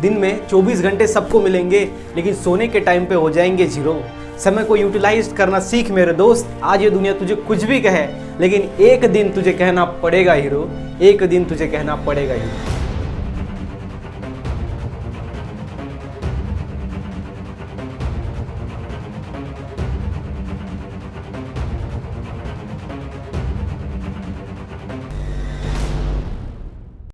दिन में 24 घंटे सबको मिलेंगे, लेकिन सोने के टाइम पे हो जाएंगे जीरो। समय को यूटिलाइज करना सीख मेरे दोस्त। आज ये दुनिया तुझे कुछ भी कहे, लेकिन एक दिन तुझे कहना पड़ेगा हीरो, एक दिन तुझे कहना पड़ेगा हीरो।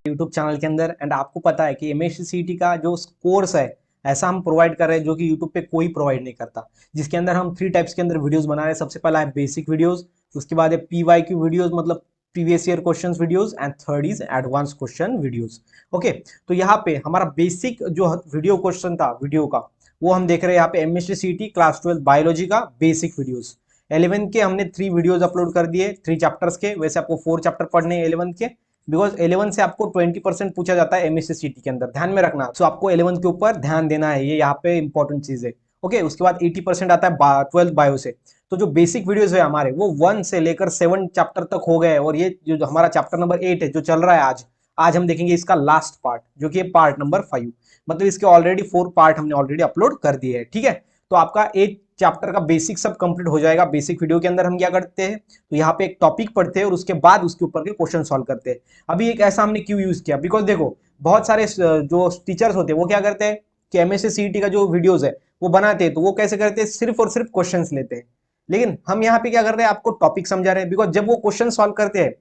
यूट्यूब चैनल के अंदर एंड आपको पता है कि MSc का जो कोर्स है ऐसा हम प्रोवाइड कर रहे हैं जो कि यूट्यूब पे कोई प्रोवाइड नहीं करता, जिसके अंदर हम 3 टाइप्स के अंदर वीडियोस बना रहे हैं। सबसे पहला है बेसिक वीडियोस, उसके बाद है PYQ वीडियोस मतलब previous year questions videos, and third is advance question videos. Okay, तो यहाँ पे हमारा बेसिक जो वीडियो क्वेश्चन था वीडियो का, वो हम देख रहे हैं यहाँ पे MSc क्लास 12 बायोलॉजी का बेसिक वीडियोस। 11 के हमने 3 वीडियोस अपलोड कर दिए 3 चैप्टर्स के। वैसे आपको 4 चैप्टर पढ़ने हैं 11 के, बिकॉज 11 से आपको 20% पूछा जाता है MSc के अंदर, ध्यान में रखना। सो आपको 11 के ऊपर ध्यान देना है, ये यहाँ पे इंपॉर्टेंट चीज है। ओके, उसके बाद 80% आता है 12 बायो से। तो जो बेसिक वीडियोस है हमारे वो 1 से लेकर 7 चैप्टर तक हो गए, और ये जो हमारा चैप्टर नंबर 8 है जो चल रहा है आज हम देखेंगे इसका लास्ट पार्ट, जो कि पार्ट नंबर 5। मतलब इसके ऑलरेडी 4 पार्ट हमने ऑलरेडी अपलोड कर दिए हैं, ठीक है। तो आपका 8 चैप्टर का बेसिक सब कंप्लीट हो जाएगा। बेसिक वीडियो के अंदर हम क्या करते हैं, तो यहाँ पे एक टॉपिक पढ़ते हैं और उसके बाद उसके ऊपर के क्वेश्चन सॉल्व करते हैं। अभी एक ऐसा हमने क्यों यूज किया, बिकॉज देखो बहुत सारे जो टीचर्स होते हैं वो क्या करते हैं कि MSc का जो वीडियोस है वो बनाते हैं, तो वो कैसे करते हैं, सिर्फ और सिर्फ क्वेश्चन लेते हैं। लेकिन हम यहाँ पे क्या कर रहे हैं, आपको टॉपिक समझा रहे हैं। बिकॉज जब वो क्वेश्चन सॉल्व करते हैं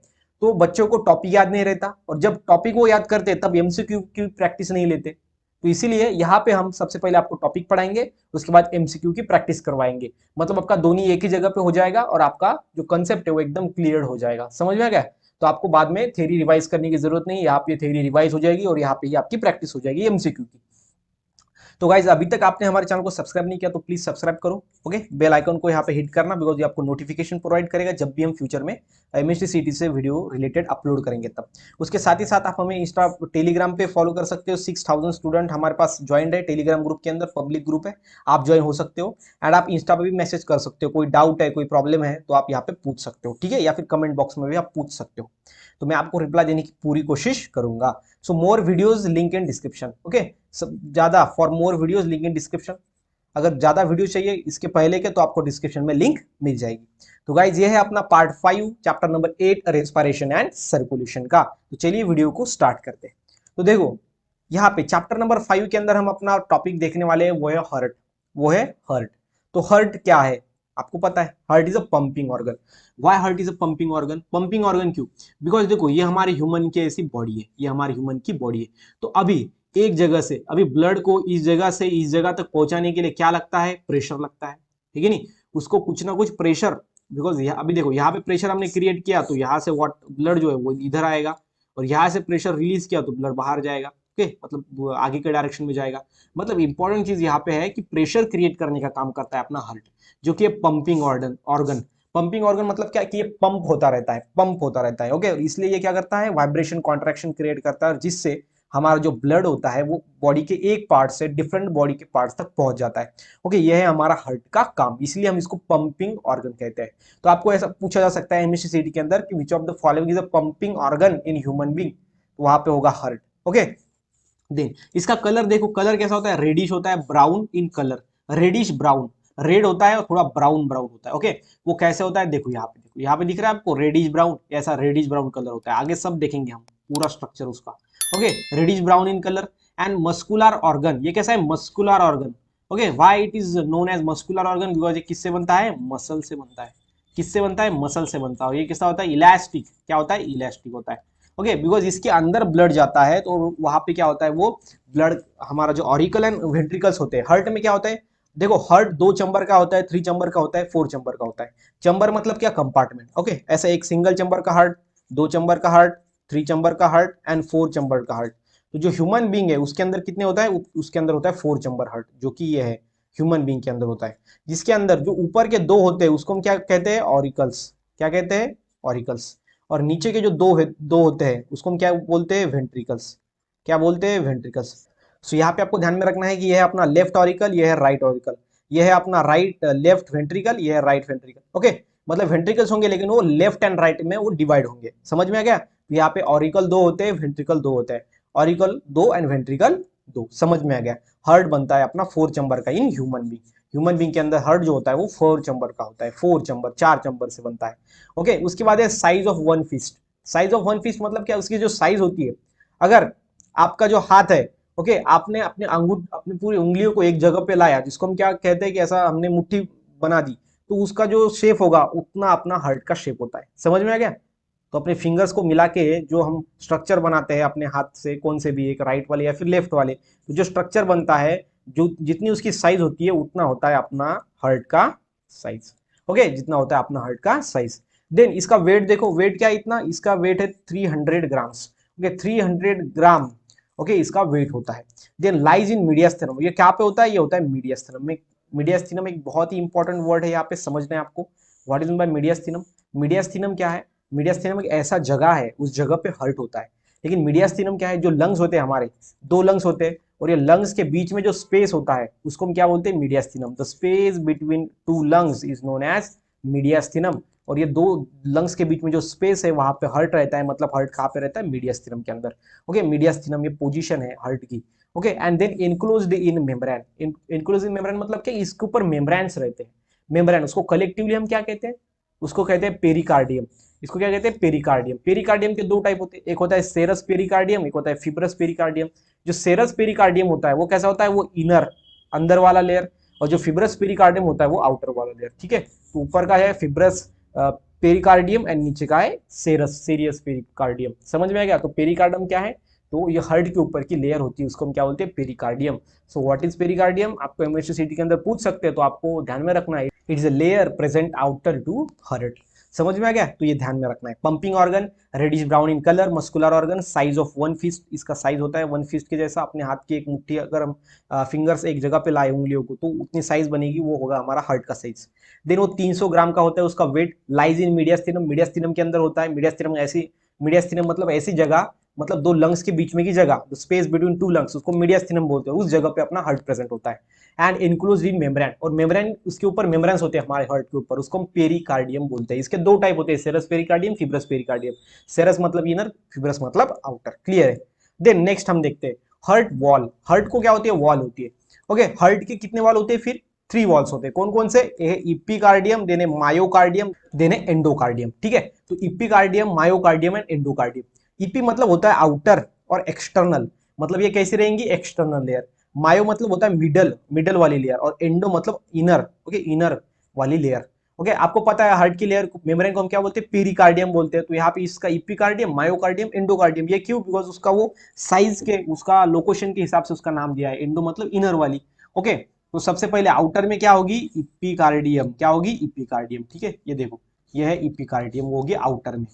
तो बच्चों को टॉपिक याद नहीं रहता, और जब टॉपिक वो याद करते हैं तब MCQ की प्रैक्टिस नहीं लेते। तो इसीलिए यहाँ पे हम सबसे पहले आपको टॉपिक पढ़ाएंगे, उसके बाद MCQ की प्रैक्टिस करवाएंगे। मतलब आपका दोनों एक ही जगह पे हो जाएगा और आपका जो कंसेप्ट है वो एकदम क्लियर हो जाएगा। समझ में आ गया? तो आपको बाद में थ्योरी रिवाइज करने की जरूरत नहीं, यहाँ पे थ्योरी रिवाइज हो जाएगी और यहाँ पे ही आपकी प्रैक्टिस हो जाएगी MCQ की। तो गाइज अभी तक आपने हमारे चैनल को सब्सक्राइब नहीं किया तो प्लीज सब्सक्राइब करो। ओके, बेल आइकन को यहाँ पे हिट करना, बिकॉज ये आपको नोटिफिकेशन प्रोवाइड करेगा जब भी हम फ्यूचर में MSc से वीडियो रिलेटेड अपलोड करेंगे तब। उसके साथ ही साथ आप हमें इंस्टा टेलीग्राम पे फॉलो कर सकते हो। 6000 स्टूडेंट हमारे पास ज्वाइंड है टेलीग्राम ग्रुप के अंदर, पब्लिक ग्रुप है, आप ज्वाइन हो सकते हो। एंड आप इंस्टा पे भी मैसेज कर सकते हो, कोई डाउट है कोई प्रॉब्लम है तो आप यहाँ पे पूछ सकते हो, ठीक है, या फिर कमेंट बॉक्स में भी आप पूछ सकते हो, तो मैं आपको रिप्लाई देने की पूरी कोशिश करूंगा। So more videos link in description. Okay, ज्यादा for more videos link in description. अगर ज्यादा वीडियो चाहिए इसके पहले के तो आपको डिस्क्रिप्शन में लिंक मिल जाएगी। तो गाइज ये है अपना part 5 chapter number 8 respiration and circulation का। तो चलिए वीडियो को स्टार्ट करते हैं। तो देखो यहाँ पे चैप्टर नंबर 5 के अंदर हम अपना टॉपिक देखने वाले हैं, वो है हार्ट। वो है हार्ट। तो हार्ट क्या है आपको पता है, heart is a pumping organ. Why heart is a pumping organ? Pumping organ क्यों? बिकॉज देखो ये हमारे ह्यूमन की ऐसी बॉडी है, ये हमारे ह्यूमन की बॉडी है। तो अभी एक जगह से अभी ब्लड को इस जगह से इस जगह तक पहुंचाने के लिए क्या लगता है, प्रेशर लगता है, ठीक है नहीं, उसको कुछ ना कुछ प्रेशर, बिकॉज अभी देखो यहाँ पे प्रेशर हमने क्रिएट किया तो यहाँ से ब्लड जो है वो इधर आएगा, और यहाँ से प्रेशर रिलीज किया तो ब्लड बाहर जाएगा। ओके, मतलब आगे के डायरेक्शन में जाएगा। मतलब इंपॉर्टेंट चीज यहाँ पे है कि प्रेशर क्रिएट करने का काम करता है अपना हार्ट, जो कि पंपिंग ऑर्गन। पंपिंग ऑर्गन मतलब क्या कि ये पंप होता रहता है, पंप होता रहता है। ओके, इसलिए ये क्या करता है, वाइब्रेशन कॉन्ट्रैक्शन क्रिएट करता है, जिससे हमारा जो ब्लड होता है वो बॉडी के एक पार्ट से डिफरेंट बॉडी के पार्ट्स तक पहुंच जाता है। ओके, ये है हमारा हार्ट का काम, इसलिए हम इसको पंपिंग ऑर्गन कहते हैं। तो आपको ऐसा पूछा जा सकता है MSc के अंदर कि which of the following is a pumping organ in human being, तो वहां पे होगा हार्ट। ओके, देन इसका कलर देखो, कलर कैसा होता है, रेडिश होता है, brown in colour, reddish brown, red होता है और थोड़ा ब्राउन ब्राउन होता है। ओके, वो कैसे होता है देखो यहाँ पे, देखो यहाँ पे दिख रहा है आपको रेडिश ब्राउन, ऐसा रेडिश ब्राउन कलर होता है। आगे सब देखेंगे हम पूरा स्ट्रक्चर उसका। Okay, reddish brown in colour. And muscular organ, ये कैसा है, muscular organ. Okay, why it is known as muscular organ? Because ये किससे बनता है, मसल से बनता है। किससे बनता है, मसल से बनता है। ये कैसा होता है, इलास्टिक, क्या होता है, इलास्टिक होता है। ओके, बिकॉज इसके अंदर ब्लड जाता है तो वहां पे क्या होता है, वो ब्लड हमारा जो ऑरिकल एंड वेंट्रिकल्स होते हैं, हार्ट में क्या होता है, देखो हार्ट 2 चैम्बर का होता है, 3 चैम्बर का होता है, 4 चैम्बर का होता है। चैम्बर मतलब क्या, कंपार्टमेंट। ओके, ऐसा एक सिंगल चैम्बर का हार्ट, 2 चैम्बर का हार्ट, 3 चैम्बर का हार्ट एंड 4 चैम्बर का हार्ट। तो जो ह्यूमन बींग है उसके अंदर कितने होता है, उसके अंदर होता है 4 चैम्बर हार्ट, जो कि ये है ह्यूमन बींग के अंदर होता है। जिसके अंदर जो ऊपर के 2 होते हैं उसको हम क्या कहते हैं, ऑरिकल्स। क्या कहते हैं, ऑरिकल्स। और नीचे के जो 2 होते हैं उसको हम क्या बोलते हैं, वेंट्रिकल्स। क्या बोलते हैं, वेंट्रिकल्स। सो यहाँ पे आपको ध्यान में रखना है कि यह है अपना लेफ्ट ऑरिकल, यह है राइट ऑरिकल, यह है अपना राइट लेफ्ट वेंट्रिकल, यह है राइट वेंट्रिकल। ओके, मतलब वेंट्रिकल्स होंगे लेकिन वो लेफ्ट एंड राइट में वो डिवाइड होंगे। समझ में आ गया? यहाँ पे ऑरिकल 2 होते हैं, वेंट्रिकल 2 होते हैं, ऑरिकल 2 एंड वेंट्रिकल 2। समझ में आ गया। हार्ट बनता है अपना 4 चैम्बर का in human being. Human being के अंदर हार्ट जो होता है वो 4 चैम्बर का होता है, 4 चैम्बर, 4 चैम्बर से बनता है। ओके, उसके बाद है size of one fist. Size of one fist मतलब क्या, उसकी जो साइज होती है, अगर आपका जो हाथ है, ओके, आपने अपने अंगूठ अपनी पूरी उंगलियों को एक जगह पे लाया, जिसको हम क्या कहते हैं कि ऐसा हमने मुट्ठी बना दी, तो उसका जो शेप होगा उतना अपना हार्ट का शेप होता है। समझ में आ गया। तो अपने फिंगर्स को मिला के जो हम स्ट्रक्चर बनाते हैं अपने हाथ से, कौन से भी एक, राइट वाले या फिर लेफ्ट वाले, तो जो स्ट्रक्चर बनता है, जो जितनी उसकी साइज होती है उतना होता है अपना हार्ट का साइज। ओके, जितना होता है अपना हार्ट का साइज। देन इसका वेट देखो, वेट क्या है इतना, इसका वेट है 300 ग्राम्स। ओके, 300 ग्राम, ओके, इसका वेट होता है। देन लाइज इन मीडियास्थेनम, ये क्या पे होता है, ये होता है मीडियास्थेनम में। मीडियास्थेनम एक बहुत ही इंपॉर्टेंट वर्ड है यहाँ पे, समझना है आपको। What is mean by mediastinum. Mediastinum क्या है, मीडियास्थेनम एक ऐसा जगह है, उस जगह पे हार्ट होता है। लेकिन मीडियास्थेनम क्या है, जो लंग्स होते हैं हमारे, 2 लंग्स होते हैं, और ये लंग्स के बीच में जो स्पेस होता है उसको हम क्या बोलते हैं, mediastinum. The space between 2 lungs is known as mediastinum. और ये 2 लंग्स के बीच में जो स्पेस है वहां पे हार्ट रहता है, मतलब हार्ट कहाँ पे रहता है, मीडियास्थेनम के अंदर। ओके, मीडियास्थेनम ये पोजीशन है हार्ट की। Okay, and then enclosed in membrane. Enclosed in membrane मतलब क्या, इसके ऊपर मेम्ब्रेन्स रहते हैं। मेम्ब्रेन, उसको कलेक्टिवली हम क्या कहते हैं, उसको कहते हैं पेरिकार्डियम। इसको क्या कहते हैं, पेरिकार्डियम। पेरिकार्डियम के 2 टाइप होते हैं, एक होता है सेरस पेरिकार्डियम, एक होता है फिब्रस पेरिकार्डियम। जो सेरस पेरिकार्डियम होता है वो कैसा होता है, वो इनर, अंदर वाला लेयर, और जो फिब्रस पेरिकार्डियम होता है वो आउटर वाला लेयर। ठीक है, तो ऊपर का है फिब्रस पेरिकार्डियम एंड नीचे का है सेरस, सीरियस पेरिकार्डियम। समझ में आ गया। तो पेरिकार्डियम क्या है, तो ये हार्ट के ऊपर की लेयर होती है, उसको हम क्या बोलते हैं, pericardium. So what is pericardium, आपको एमएससीटी के अंदर पूछ सकते हैं, तो आपको ध्यान में रखना है, it is a layer present outer to heart. समझ में आ गया, तो ये ध्यान में रखना है। Pumping organ, reddish brown in colour, muscular organ, size of one fist, इसका साइज होता है वन फिस्ट के जैसा, अपने हाथ की एक मुट्ठी अगर हम फिंगर्स एक जगह पे लाए उंगलियों को, तो उतनी साइज बनेगी, वो होगा हमारा हार्ट का साइज। देन वो 300 ग्राम का होता है, उसका वेट। लाइज इन मीडियास्थेनम, मीडियास्थेनम के अंदर होता है। मीडियास्थेनम ऐसी, मीडियास्थेनम मतलब ऐसी जगह, मतलब 2 लंग्स के बीच में की जगह, स्पेस बिटवीन 2 लंग्स, उसको मीडियास्थेनम बोलते हैं, उस जगह पे अपना हार्ट प्रेजेंट होता है। एंड इनक्लूज इन मेम्ब्रेन, और मेम्ब्रेन, उसके ऊपर मेम्ब्रेन्स होते हैं हमारे हार्ट के ऊपर, उसको हम पेरिकार्डियम बोलते हैं। इसके 2 टाइप होते हैं, सेरस पेरिकार्डियम, फिब्रस पेरिकार्डियम। सेरस मतलब इनर, फिब्रस मतलब आउटर। क्लियर है। देन नेक्स्ट हम देखते हैं हार्ट वॉल। हार्ट को क्या होती है, वॉल होती है। ओके, हार्ट के कितने वॉल होते हैं, फिर 3 वॉल्स होते हैं। कौन कौन से, इपिकार्डियम, देने मायोकार्डियम, देने एंडोकार्डियम। ठीक है, तो इपिकार्डियम, मायोकार्डियम एंड एंडोकार्डियम। ईपी मतलब होता है आउटर और एक्सटर्नल, मतलब ये कैसी रहेंगी, एक्सटर्नल लेयर। मायो मतलब होता है मिडल, मिडल वाली लेयर, और एंडो मतलब इनर। ओके, इनर वाली लेयर। ओके, आपको पता है हार्ट की लेयर मेम्ब्रेन को हम क्या बोलते हैं, पेरिकार्डियम बोलते हैं। तो यहाँ पे इसका इपिकार्डियम, मायोकार्डियम, एंडोकार्डियम, ये क्यों, बिकॉज उसका वो साइज के, उसका लोकेशन के हिसाब से उसका नाम दिया है। एंडो मतलब इनर वाली। ओके, तो सबसे पहले आउटर में क्या होगी, इपिकार्डियम, क्या होगी, इपिकार्डियम। ठीक है, ये देखो, ये है इपिकार्डियम, वो होगी आउटर में।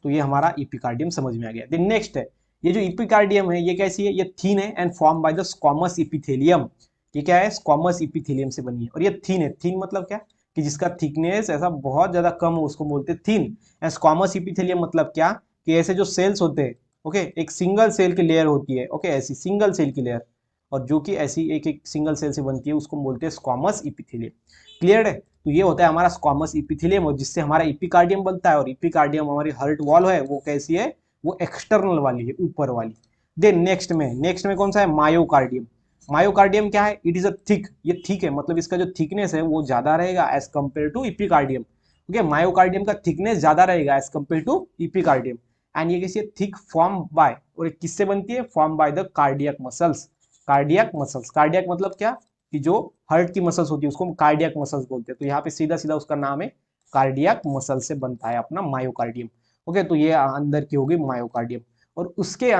तो ये हमारा इपिकार्डियम समझ में आ गया। देन नेक्स्ट है, ये जो इपिकार्डियम है ये कैसी है, ये थीन है and form by the squamous epithelium. ये क्या है, स्क्वामस इपिथेलियम से बनी है, और ये थीन है। थीन मतलब क्या, कि जिसका थिकनेस ऐसा बहुत ज्यादा कम हो उसको बोलते हैं थीन। एंड स्क्वामस इपिथेलियम मतलब क्या, कि ऐसे जो सेल्स होते हैं, ओके, एक सिंगल सेल की लेयर होती है, ओके, ऐसी सिंगल सेल की लेयर, और जो कि ऐसी एक एक सिंगल सेल से बनती है, उसको बोलते हैं स्क्वामस इपिथेलियम। क्लियर है। तो ये होता है हमारा स्क्वामस इपिथेलियम, और जिससे हमारा इपिकार्डियम बनता है। और इपिकार्डियम हमारी हार्ट वॉल है, वो कैसी है, वो एक्सटर्नल वाली है, ऊपर वाली। देन नेक्स्ट में कौन सा है, मायोकार्डियम। मायोकार्डियम क्या है, इट इज अ थिक, ये थिक है, मतलब इसका जो थिकनेस है वो ज्यादा रहेगा as compare to epicardium. Okay, myocardium का थिकनेस ज्यादा रहेगा as compare to epicardium. And ये कैसी है, थिक फॉर्म बाय, और किससे बनती है, form by the cardiac muscles. Cardiac muscles, cardiac मतलब क्या, कि जो हार्ट की मसल्स होती है उसको हम कार्डियक मसल्स बोलते हैं। तो यहाँ पे सीधा सीधा उसका नाम है, कार्डियक मसल से बनता है अपना मायोकार्डियम। ओके, तो ये अंदर की होगी मायोकार्डियम। और उसके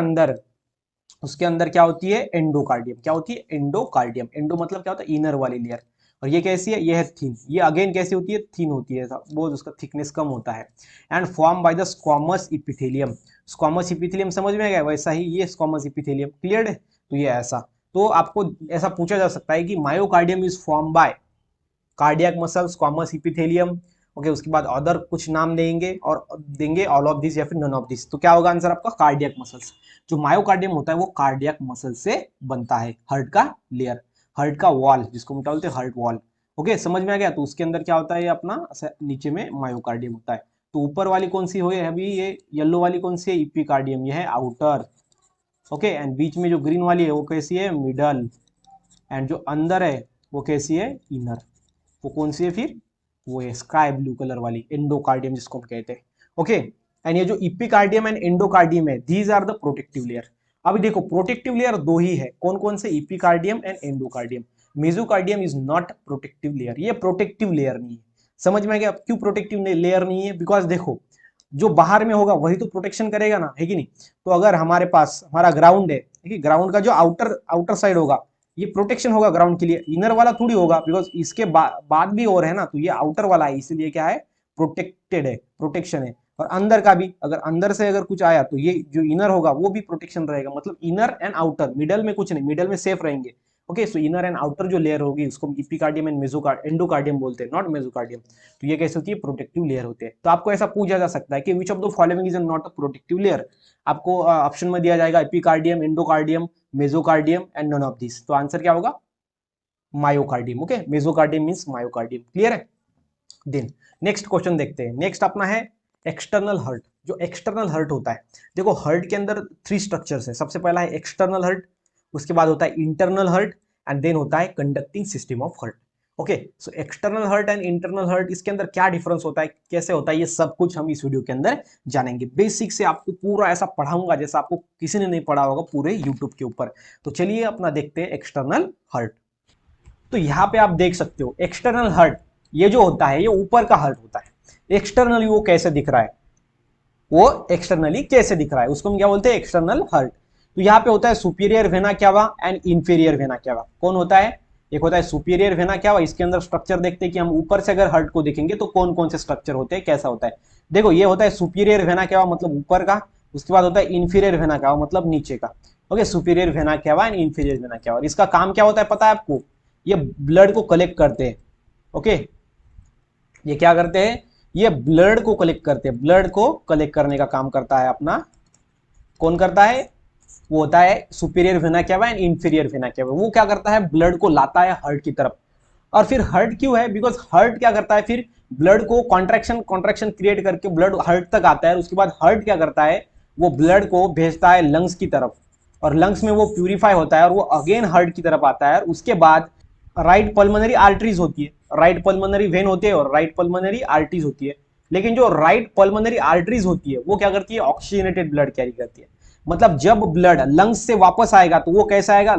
अंदर क्या होती है, एंडोकार्डियम। क्या होती है, एंडोकार्डियम। एंडो मतलब क्या होता है, इनर वाली लेयर। और ये कैसी है, ये है थीन। ये अगेन कैसी होती है, थीन होती है, बहुत उसका थिकनेस कम होता है। And form by the squamous epithelium. Squamous epithelium समझ में आ गया, वैसा ही ये स्क्वामस इपिथेलियम। क्लियर है। तो ये ऐसा, तो आपको ऐसा पूछा जा सकता है कि myocardium is form by cardiac muscle, squamous epithelium. Okay, उसके बाद अदर कुछ नाम देंगे, और देंगे ऑल ऑफ दिस या फिर नन ऑफ दिस। तो क्या होगा आंसर आपका, कार्डियक मसल्स। जो मायोकार्डियम होता है वो कार्डियक मसल से बनता है, हार्ट का लेयर, हार्ट का वॉल, जिसको हम बोलते हैं हार्ट वॉल। ओके, समझ में आ गया। तो उसके अंदर क्या होता है, ये अपना नीचे में मायोकार्डियम होता है। तो ऊपर वाली कौन सी हो, अभी ये येलो वाली कौन सी है, इपिकार्डियम, ये है आउटर। ओके, एंड बीच में जो ग्रीन वाली है वो कैसी है, मिडल, एंड जो अंदर है वो कैसी है, इनर। वो कौन सी है फिर, वो है स्काई ब्लू कलर वाली, एंडोकार्डियम जिसको हम कहते हैं। ओके, एंड ये जो इपिकार्डियम एंड एंडोकार्डियम है, these are the protective layer. अभी देखो प्रोटेक्टिव लेयर दो ही है, कौन कौन से, epicardium and endocardium. Mesocardium is not protective layer, ये प्रोटेक्टिव लेयर नहीं है। समझ में आ गया क्यों प्रोटेक्टिव लेयर नहीं है, बिकॉज देखो जो बाहर में होगा वही तो प्रोटेक्शन करेगा ना, है कि नहीं। तो अगर हमारे पास हमारा ग्राउंड है, ग्राउंड का जो आउटर आउटर साइड होगा ये प्रोटेक्शन होगा ग्राउंड के लिए, इनर वाला थोड़ी होगा, बिकॉज इसके बाद भी और है ना, तो ये आउटर वाला है, इसीलिए क्या है, प्रोटेक्टेड है, प्रोटेक्शन है। और अंदर का भी, अगर अंदर से अगर कुछ आया तो ये जो इनर होगा वो भी प्रोटेक्शन रहेगा, मतलब इनर एंड आउटर, मिडल में कुछ नहीं, मिडल में सेफ रहेंगे। Okay, so inner and outer जो लेयर होगी उसको इपिकार्डियम एंड एंडोकार्डियम बोलते हैं, नॉट मेसोकार्डियम। तो ये कैसे होती है, प्रोटेक्टिव लेयर होते हैं। तो आपको ऐसा पूछा जा सकता है कि which of the following is not a protective layer. आपको ऑप्शन में दिया जाएगा epicardium, endocardium, mesocardium and none of this. तो आंसर क्या होगा, myocardium. Okay, mesocardium means myocardium. Clear है। देन नेक्स्ट क्वेश्चन देखते हैं। नेक्स्ट अपना है एक्सटर्नल हर्ट। जो एक्सटर्नल हर्ट होता है, देखो हर्ट के अंदर 3 स्ट्रक्चर्स है। सबसे पहला है एक्सटर्नल हर्ट, उसके बाद होता है इंटरनल हर्ट, एंड देन होता है conducting system of heart. Okay, so external heart and internal heart, इसके अंदर क्या डिफरेंस होता है, कैसे होता है, ये सब कुछ हम इस वीडियो के अंदर जानेंगे। बेसिक से आपको पूरा ऐसा पढ़ाऊंगा जैसा आपको किसी ने नहीं पढ़ा होगा पूरे यूट्यूब के ऊपर। तो चलिए अपना देखते हैं एक्सटर्नल हर्ट। तो यहाँ पे आप देख सकते हो एक्सटर्नल हर्ट, ये जो होता है ये ऊपर का हर्ट होता है। एक्सटर्नली वो कैसे दिख रहा है, वो एक्सटर्नली कैसे दिख रहा है उसको हम क्या बोलते हैं, एक्सटर्नल हर्ट। तो यहाँ पे होता है superior vena cava and inferior vena cava. कौन होता है, एक होता है सुपीरियर वेना क्यावा। इसके अंदर स्ट्रक्चर देखते हैं कि हम ऊपर से अगर हर्ट को देखेंगे तो कौन कौन से स्ट्रक्चर होते हैं, कैसा होता है। देखो ये होता है सुपीरियर वेना क्यावा मतलब ऊपर का, उसके बाद होता है इंफीरियर वेना क्यावा मतलब नीचे का। Okay, superior vena cava and inferior vena cava. इसका काम क्या होता है पता है आपको, ये ब्लड को कलेक्ट करते हैं। ओके, ये क्या करते हैं, ये ब्लड को कलेक्ट करते हैं, ब्लड को कलेक्ट करने का काम करता है अपना, कौन करता है, वो होता है superior vena cava and inferior vena cava. वो क्या करता है, ब्लड को लाता है हर्ट की तरफ। और फिर हर्ट क्यों है, बिकॉज हर्ट क्या करता है, फिर ब्लड को कॉन्ट्रैक्शन कॉन्ट्रैक्शन क्रिएट करके ब्लड हर्ट तक आता है। उसके बाद हर्ट क्या करता है, वो ब्लड को भेजता है लंग्स की तरफ, और लंग्स में वो प्यूरिफाई होता है और वो अगेन हर्ट की तरफ आता है। उसके बाद राइट पल्मोनरी आर्टरीज होती है, राइट पल्मोनरी वेन होते हैं और राइट पल्मोनरी आर्टरीज होती है। लेकिन जो राइट पल्मोनरी आर्टरीज होती है वो क्या करती है, ऑक्सीजनेटेड ब्लड कैरी करती है। मतलब जब ब्लड लंग्स से वापस आएगा तो वो कैसा आएगा,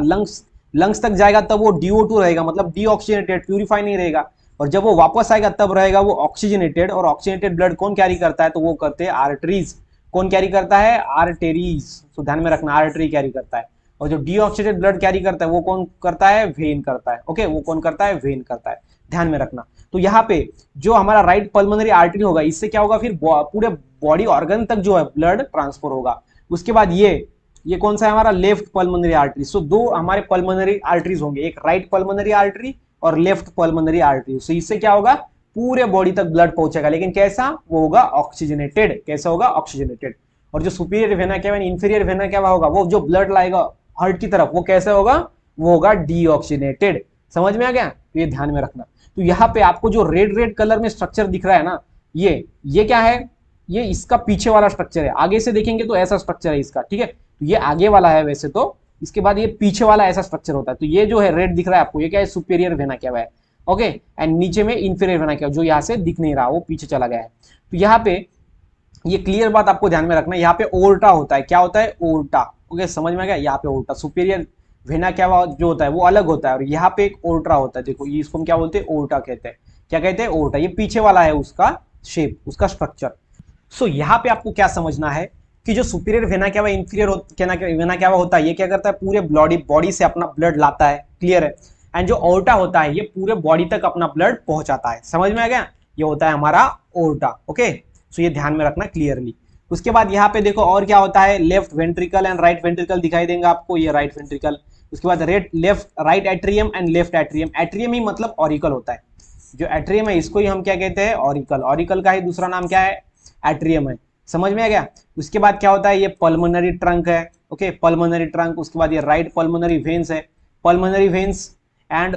लंग्स तक जाएगा तब वो DO2 रहेगा, मतलब डीऑक्सीजनेटेड, प्यूरिफाई नहीं रहेगा। और जब वो वापस आएगा तब रहेगा वो ऑक्सीजनेटेड। और ऑक्सीजनेटेड ब्लड कौन कैरी करता है, तो वो करते हैं आर्टरीज। कौन कैरी करता है, आर्टरीज। तो ध्यान में रखना, आर्टरी कैरी करता है। और जो डीऑक्सीडेटेड ब्लड कैरी करता है वो कौन करता है, वेन करता है। ओके, वो कौन करता है, वेन करता है। ध्यान में रखना। तो यहाँ पे जो हमारा राइट पल्मोनरी आर्टरी होगा, इससे क्या होगा, फिर पूरे बॉडी ऑर्गन तक जो है ब्लड ट्रांसफर होगा। उसके बाद ये कौन सा है हमारा, लेफ्ट पल्मोनरी आर्टरी। सो दो हमारे पल्मोनरी आर्टरीज होंगे, एक राइट पल्मोनरी आर्टरी और लेफ्ट पल्मोनरी आर्टरी। सो इससे क्या होगा, पूरे बॉडी तक ब्लड पहुंचेगा, लेकिन कैसा, वो होगा ऑक्सीजनेटेड। कैसा होगा, ऑक्सीजनेटेड। और जो सुपीरियर वेना क्या, इंफीरियर वेना क्या होगा, वो जो ब्लड लाएगा हर्ट की तरफ, वो कैसे होगा, वो होगा डीऑक्सीनेटेड। समझ में आ गया, तो ये ध्यान में रखना। तो यहाँ पे आपको जो रेड रेड कलर में स्ट्रक्चर दिख रहा है ना, ये क्या है, ये इसका पीछे वाला स्ट्रक्चर है। आगे से देखेंगे तो ऐसा स्ट्रक्चर है इसका, ठीक है। तो ये आगे वाला है वैसे तो, इसके बाद ये पीछे वाला ऐसा स्ट्रक्चर होता है। तो ये जो है रेड दिख रहा है आपको, ये क्या है, सुपीरियर वेना क्या है। ओके, एंड नीचे में इंफीरियर वेना क्या, जो यहाँ से दिख नहीं रहा, वो पीछे चला गया है। तो यहाँ पे ये क्लियर बात आपको ध्यान में रखना है। यहाँ पे ओर्टा होता है, क्या होता है, ओर्टा। ओके, समझ में आ गया। यहाँ पे ओर्टा, सुपीरियर वेना क्या जो होता है वो अलग होता है, और यहाँ पे एक ओर्टा होता है। देखो ये इसको हम क्या बोलते हैं, ओर्टा कहते हैं। क्या कहते हैं, ओर्टा। ये पीछे वाला है उसका शेप, उसका स्ट्रक्चर। सो यहाँ पे आपको क्या समझना है कि जो सुपीरियर वेना क्या इंफीरियर वेना क्या होता है, ये क्या करता है, पूरे बॉडी से अपना ब्लड लाता है। क्लियर है। एंड जो ओर्टा होता है, ये पूरे बॉडी तक अपना ब्लड पहुंचाता है। समझ में आ गया, ये होता है हमारा ओर्टा। ओके, सो ये ध्यान में रखना क्लियरली। उसके बाद यहाँ पे देखो और क्या होता है, left ventricle and right ventricle दिखाई देंगे आपको, ये राइट वेंट्रिकल। उसके बाद right atrium and left atrium. Atrium ही मतलब ऑरिकल होता है। जो एट्रियम है इसको ही हम क्या कहते हैं, ऑरिकल। ऑरिकल का ही दूसरा नाम क्या है, एट्रियम है। समझ में आ गया। उसके बाद क्या होता है, ये पल्मोनरी ट्रंक है। Okay, pulmonary trunk. उसके बाद ये राइट पल्मोनरी वेन्स है, पल्मोनरी वेन्स। एंड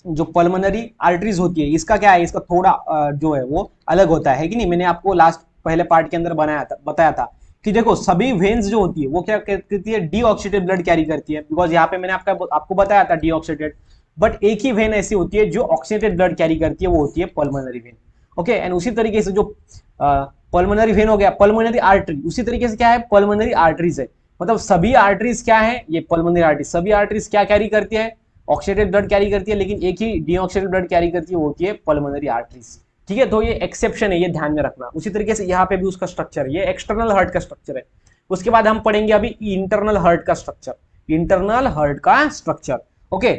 जो पल्मोनरी आर्टरीज होती है, इसका क्या है, इसका थोड़ा जो है वो अलग होता है कि नहीं। मैंने आपको लास्ट पहले पार्ट के अंदर बताया था कि देखो सभी वेन्स जो होती है वो क्या करती है, डीऑक्सीडेटेड ब्लड कैरी करती है, बिकॉज यहाँ पे मैंने आपको बताया था डीऑक्सीडेटेड, बट एक ही वेन ऐसी होती है जो ऑक्सीडेटेड ब्लड कैरी करती है, वो होती है पल्मोनरी वेन। ओके, एंड उसी तरीके से जो पल्मोनरी वेन हो गया, पल्मोनरी आर्टरी, उसी तरीके से क्या है, पल्मोनरी आर्टरीज है, मतलब सभी आर्टरीज क्या है, ये पल्मोनरी आर्टरीज, सभी आर्टरीज क्या कैरी करती है, ऑक्सीडेटेड ब्लड कैरी करती है, लेकिन एक ही डीऑक्सीडेटेड ब्लड कैरी करती है, वो होती है पल्मोनरी आर्टरीज। ठीक है, तो ये एक्सेप्शन है, ये ध्यान में रखना। उसी तरीके से यहाँ पे भी उसका स्ट्रक्चर, ये एक्सटर्नल हार्ट का स्ट्रक्चर है। उसके बाद हम पढ़ेंगे अभी इंटरनल हार्ट का स्ट्रक्चर, इंटरनल हार्ट का स्ट्रक्चर। ओके,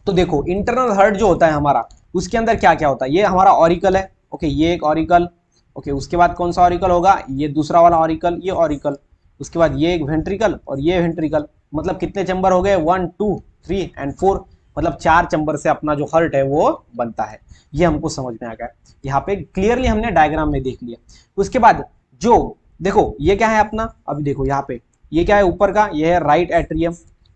तो देखो इंटरनल हार्ट जो होता है हमारा, उसके अंदर क्या क्या होता है, ये हमारा ऑरिकल है। ओके, ये एक ऑरिकल। ओके, उसके बाद कौन सा ऑरिकल होगा, ये दूसरा वाला ऑरिकल, ये ऑरिकल। उसके बाद ये एक वेंट्रिकल और ये वेंट्रिकल। मतलब कितने चैम्बर हो गए, 1 2 3 एंड 4, मतलब 4 चैम्बर से अपना जो हार्ट है वो बनता है। ये हमको समझ में आ गया, यहाँ पे क्लियरली हमने डायग्राम में देख लिया। उसके बाद जो देखो ये क्या है अपना, अभी देखो यहाँ पे ये क्या है, ऊपर का ये है राइट एट्रियम।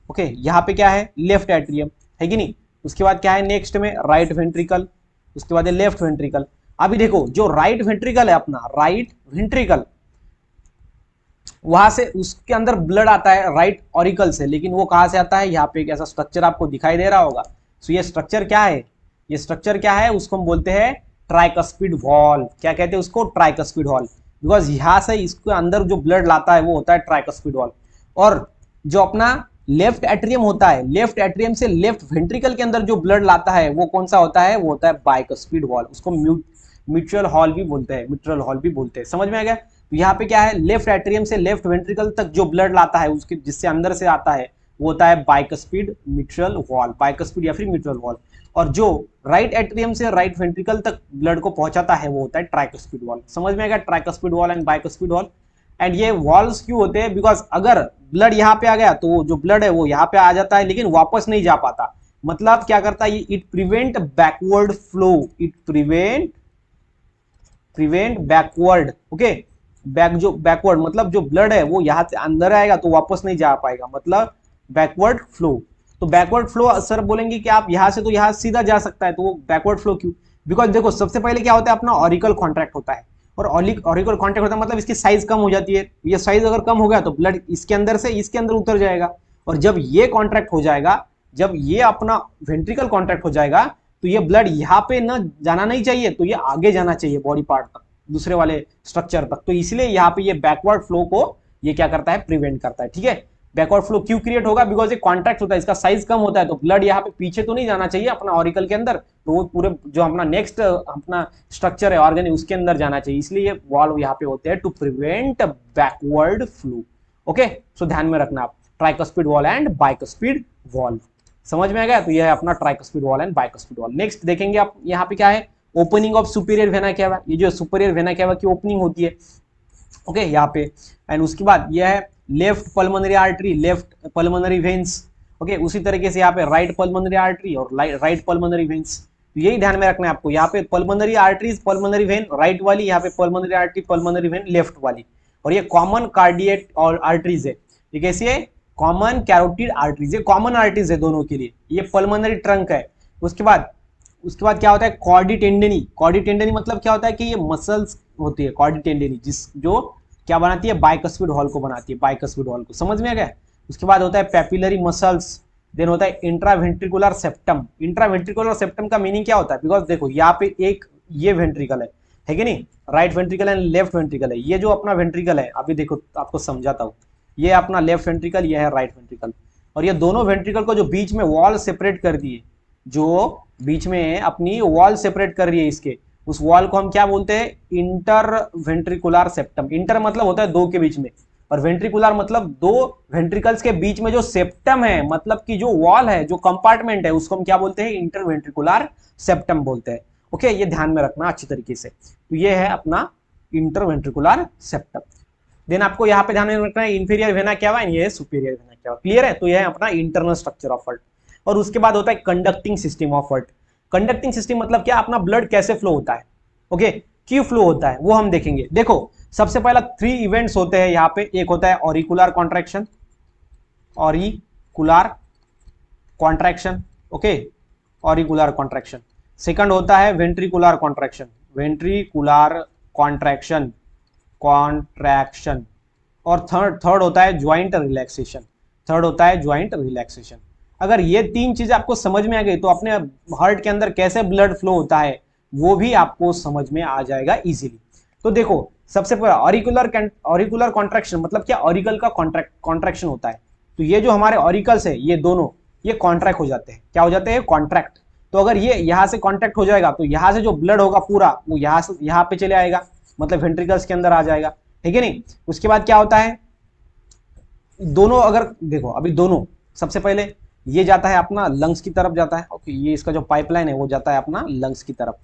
ओके, यहाँ पे क्या है, लेफ्ट एट्रियम, है कि नहीं। उसके बाद क्या है नेक्स्ट में, राइट वेंट्रिकल। उसके बाद लेफ्ट वेंट्रिकल। अभी देखो जो राइट वेंट्रिकल है अपना, राइट वेंट्रिकल, वहां से उसके अंदर ब्लड आता है राइट ऑरिकल से, लेकिन वो कहां से आता है, यहाँ पे एक ऐसा स्ट्रक्चर आपको दिखाई दे रहा होगा। तो ये स्ट्रक्चर क्या है, ये स्ट्रक्चर क्या है, उसको हम बोलते हैं ट्राइकस्पिड वॉल्व। क्या कहते हैं उसको, ट्राइकस्पिड वॉल्व, बिकॉज यहां से इसके अंदर जो ब्लड लाता है वो होता है ट्राइकस्पिड वॉल्व। और जो अपना लेफ्ट एट्रियम होता है, लेफ्ट एट्रियम से लेफ्ट वेंट्रिकल के अंदर जो ब्लड लाता है वो कौन सा होता है, वो होता है बाइकस्पिड वॉल्व। उसको म्यूचुअल हॉल भी बोलते हैं, मिट्रल हॉल भी बोलते हैं। समझ में आ गया। तो यहाँ पे क्या है, लेफ्ट एट्रियम से लेफ्ट वेंट्रिकल तक जो ब्लड लाता है उसके, जिससे अंदर से आता है, वो होता है बाइकस्पिड मिट्रल वॉल्व, बाइकस्पिड या फिर मिट्रल वॉल्व। और जो राइट एट्रियम से राइट वेंट्रिकल तक ब्लड को पहुंचाता है वो होता है ट्राइकस्पिड वॉल्व। समझ में आ गया, tricuspid valve and bicuspid valve. And ये वॉल्व्स क्यों होते हैं, बिकॉज अगर ब्लड यहाँ पे आ गया तो जो ब्लड है वो यहाँ पे आ जाता है, लेकिन वापस नहीं जा पाता। मतलब क्या करता है, it prevent backward flow, it prevent backward. Okay, backward मतलब जो ब्लड है वो यहाँ से अंदर आएगा तो वापस नहीं जा पाएगा, मतलब बैकवर्ड फ्लो। तो बैकवर्ड फ्लो सर बोलेंगे कि आप यहाँ से तो यहाँ सीधा जा सकता है, तो वो बैकवर्ड फ्लो क्यों, बिकॉज देखो सबसे पहले क्या होता है, अपना ऑरिकल कॉन्ट्रैक्ट होता है, और ऑरिकल कॉन्ट्रैक्ट होता है मतलब इसकी साइज कम हो जाती है। ये साइज अगर कम हो गया तो ब्लड इसके अंदर से इसके अंदर उतर जाएगा, और जब ये कॉन्ट्रैक्ट हो जाएगा, जब ये अपना वेंट्रिकल कॉन्ट्रैक्ट हो जाएगा, तो ये ब्लड यहाँ पे ना जाना नहीं चाहिए, तो ये आगे जाना चाहिए बॉडी पार्ट तक, दूसरे वाले स्ट्रक्चर तक। तो इसलिए यहाँ पे ये बैकवर्ड फ्लो को ये क्या करता है, प्रिवेंट करता है। ठीक है, बैकवर्ड फ्लो क्यों क्रिएट होगा, बिकॉज ये कॉन्ट्रैक्ट होता है, इसका साइज कम होता है, तो ब्लड यहाँ पे पीछे तो नहीं जाना चाहिए अपना ऑरिकल के अंदर, तो वो पूरे जो अपना नेक्स्ट अपना स्ट्रक्चर है ऑर्गन उसके अंदर जाना चाहिए, इसलिए ये वॉल्व यहाँ पे होते हैं to prevent backward flow. Okay, so ध्यान में रखना आप, tricuspid valve and bicuspid valve. समझ में आ गया, तो यह है अपना tricuspid valve and bicuspid valve. Next देखेंगे आप यहाँ पे क्या है, opening of superior vena cava, ये जो सुपीरियर वेना केवा की ओपनिंग होती है। ओके, यहाँ पे एंड उसके बाद यह है left pulmonary artery, left pulmonary veins. Okay, उसी तरीके से यहाँ पे राइट पल्मोनरी आर्टरी और राइट पल्मोनरी वेन्स। तो यही ध्यान में रखना है आपको, यहाँ पे pulmonary arteries, pulmonary vein right वाली, यहाँ पे pulmonary artery, pulmonary vein left वाली। और ये कॉमन कार्डिएट और आर्टरीज है, ये कैसी है, कॉमन कैरोटिड आर्टरीज, ये कॉमन आर्टरीज है दोनों के लिए। ये पल्मोनरी ट्रंक है। उसके बाद क्या होता है, कॉर्डी टेंडनी। कॉर्डी टेंडनी मतलब क्या होता है कि ये मसल्स होती है, कॉर्डी टेंडनी जो क्या बनाती है, बाइकस्पिड वॉल्व को बनाती है, बाइकस्पिड वॉल्व को। समझ में आ गया। उसके बाद होता है पेपिलरी मसल्स, देन होता है इंट्रावेंट्रिकुलर सेप्टम। इंट्रावेंट्रिकुलर सेप्टम का मीनिंग क्या होता है, बिकॉज देखो यहाँ पे एक ये वेंट्रिकल है कि नहीं, right ventricle and left ventricle है। ये जो अपना वेंट्रिकल है, अभी देखो आपको समझाता हूँ, ये अपना लेफ्ट वेंट्रिकल, ये है राइट वेंट्रिकल, और ये दोनों वेंट्रिकल को जो बीच में वॉल सेपरेट कर दिए, जो बीच में अपनी वॉल सेपरेट कर रही है इसके, उस वॉल को हम क्या बोलते हैं, इंटर वेंट्रिकुलर सेप्टम। इंटर मतलब होता है दो के बीच में, और वेंट्रिकुलर मतलब दो वेंट्रिकल्स के बीच में जो सेप्टम है, मतलब कि जो वॉल है, जो कंपार्टमेंट है, उसको हम क्या बोलते हैं, इंटर वेंट्रिकुलर सेप्टम बोलते हैं। ओके, ये ध्यान में रखना अच्छी तरीके से। तो ये है अपना इंटर वेंट्रिकुलर सेप्टम। देन आपको यहाँ पे ध्यान में रखना है इंफीरियर वेना क्या हुआ, ये सुपीरियर वेना क्या हुआ। क्लियर है। तो यह है अपना इंटरनल स्ट्रक्चर ऑफ हार्ट। और उसके बाद होता है conducting system of heart. Conducting system मतलब क्या, अपना ब्लड कैसे फ्लो होता है, ओके, क्यों फ्लो होता है वो हम देखेंगे। देखो सबसे पहला 3 इवेंट्स होते हैं यहाँ पे। एक होता है auricular contraction, auricular contraction, okay, auricular contraction. Second होता है ventricular contraction, ventricular contraction, contraction, और थर्ड होता है ज्वाइंट रिलैक्सेशन। थर्ड होता है ज्वाइंट रिलैक्सेशन। अगर ये तीन चीजें आपको समझ में आ गई तो अपने हार्ट के अंदर कैसे ब्लड फ्लो होता है वो भी आपको समझ में आ जाएगा इजीली। तो देखो सबसे पहले ऑरिकुलर कॉन्ट्रैक्शन मतलब क्या, ऑरिकल का कॉन्ट्रैक्शन होता है। तो ये जो हमारे ऑरिकल्स है ये दोनों ये कॉन्ट्रैक्ट हो जाते हैं। क्या हो जाते हैं? कॉन्ट्रैक्ट। तो अगर ये यहां से कॉन्ट्रैक्ट हो जाएगा तो यहां से जो ब्लड होगा पूरा वो यहां से यहां पे चले आएगा, मतलब वेंट्रिकल्स के अंदर आ जाएगा, ठीक है नहीं। उसके बाद क्या होता है, दोनों अगर देखो अभी दोनों, सबसे पहले ये जाता है अपना लंग्स की तरफ जाता है। ओके, ये इसका जो पाइपलाइन है वो जाता है अपना लंग्स की तरफ,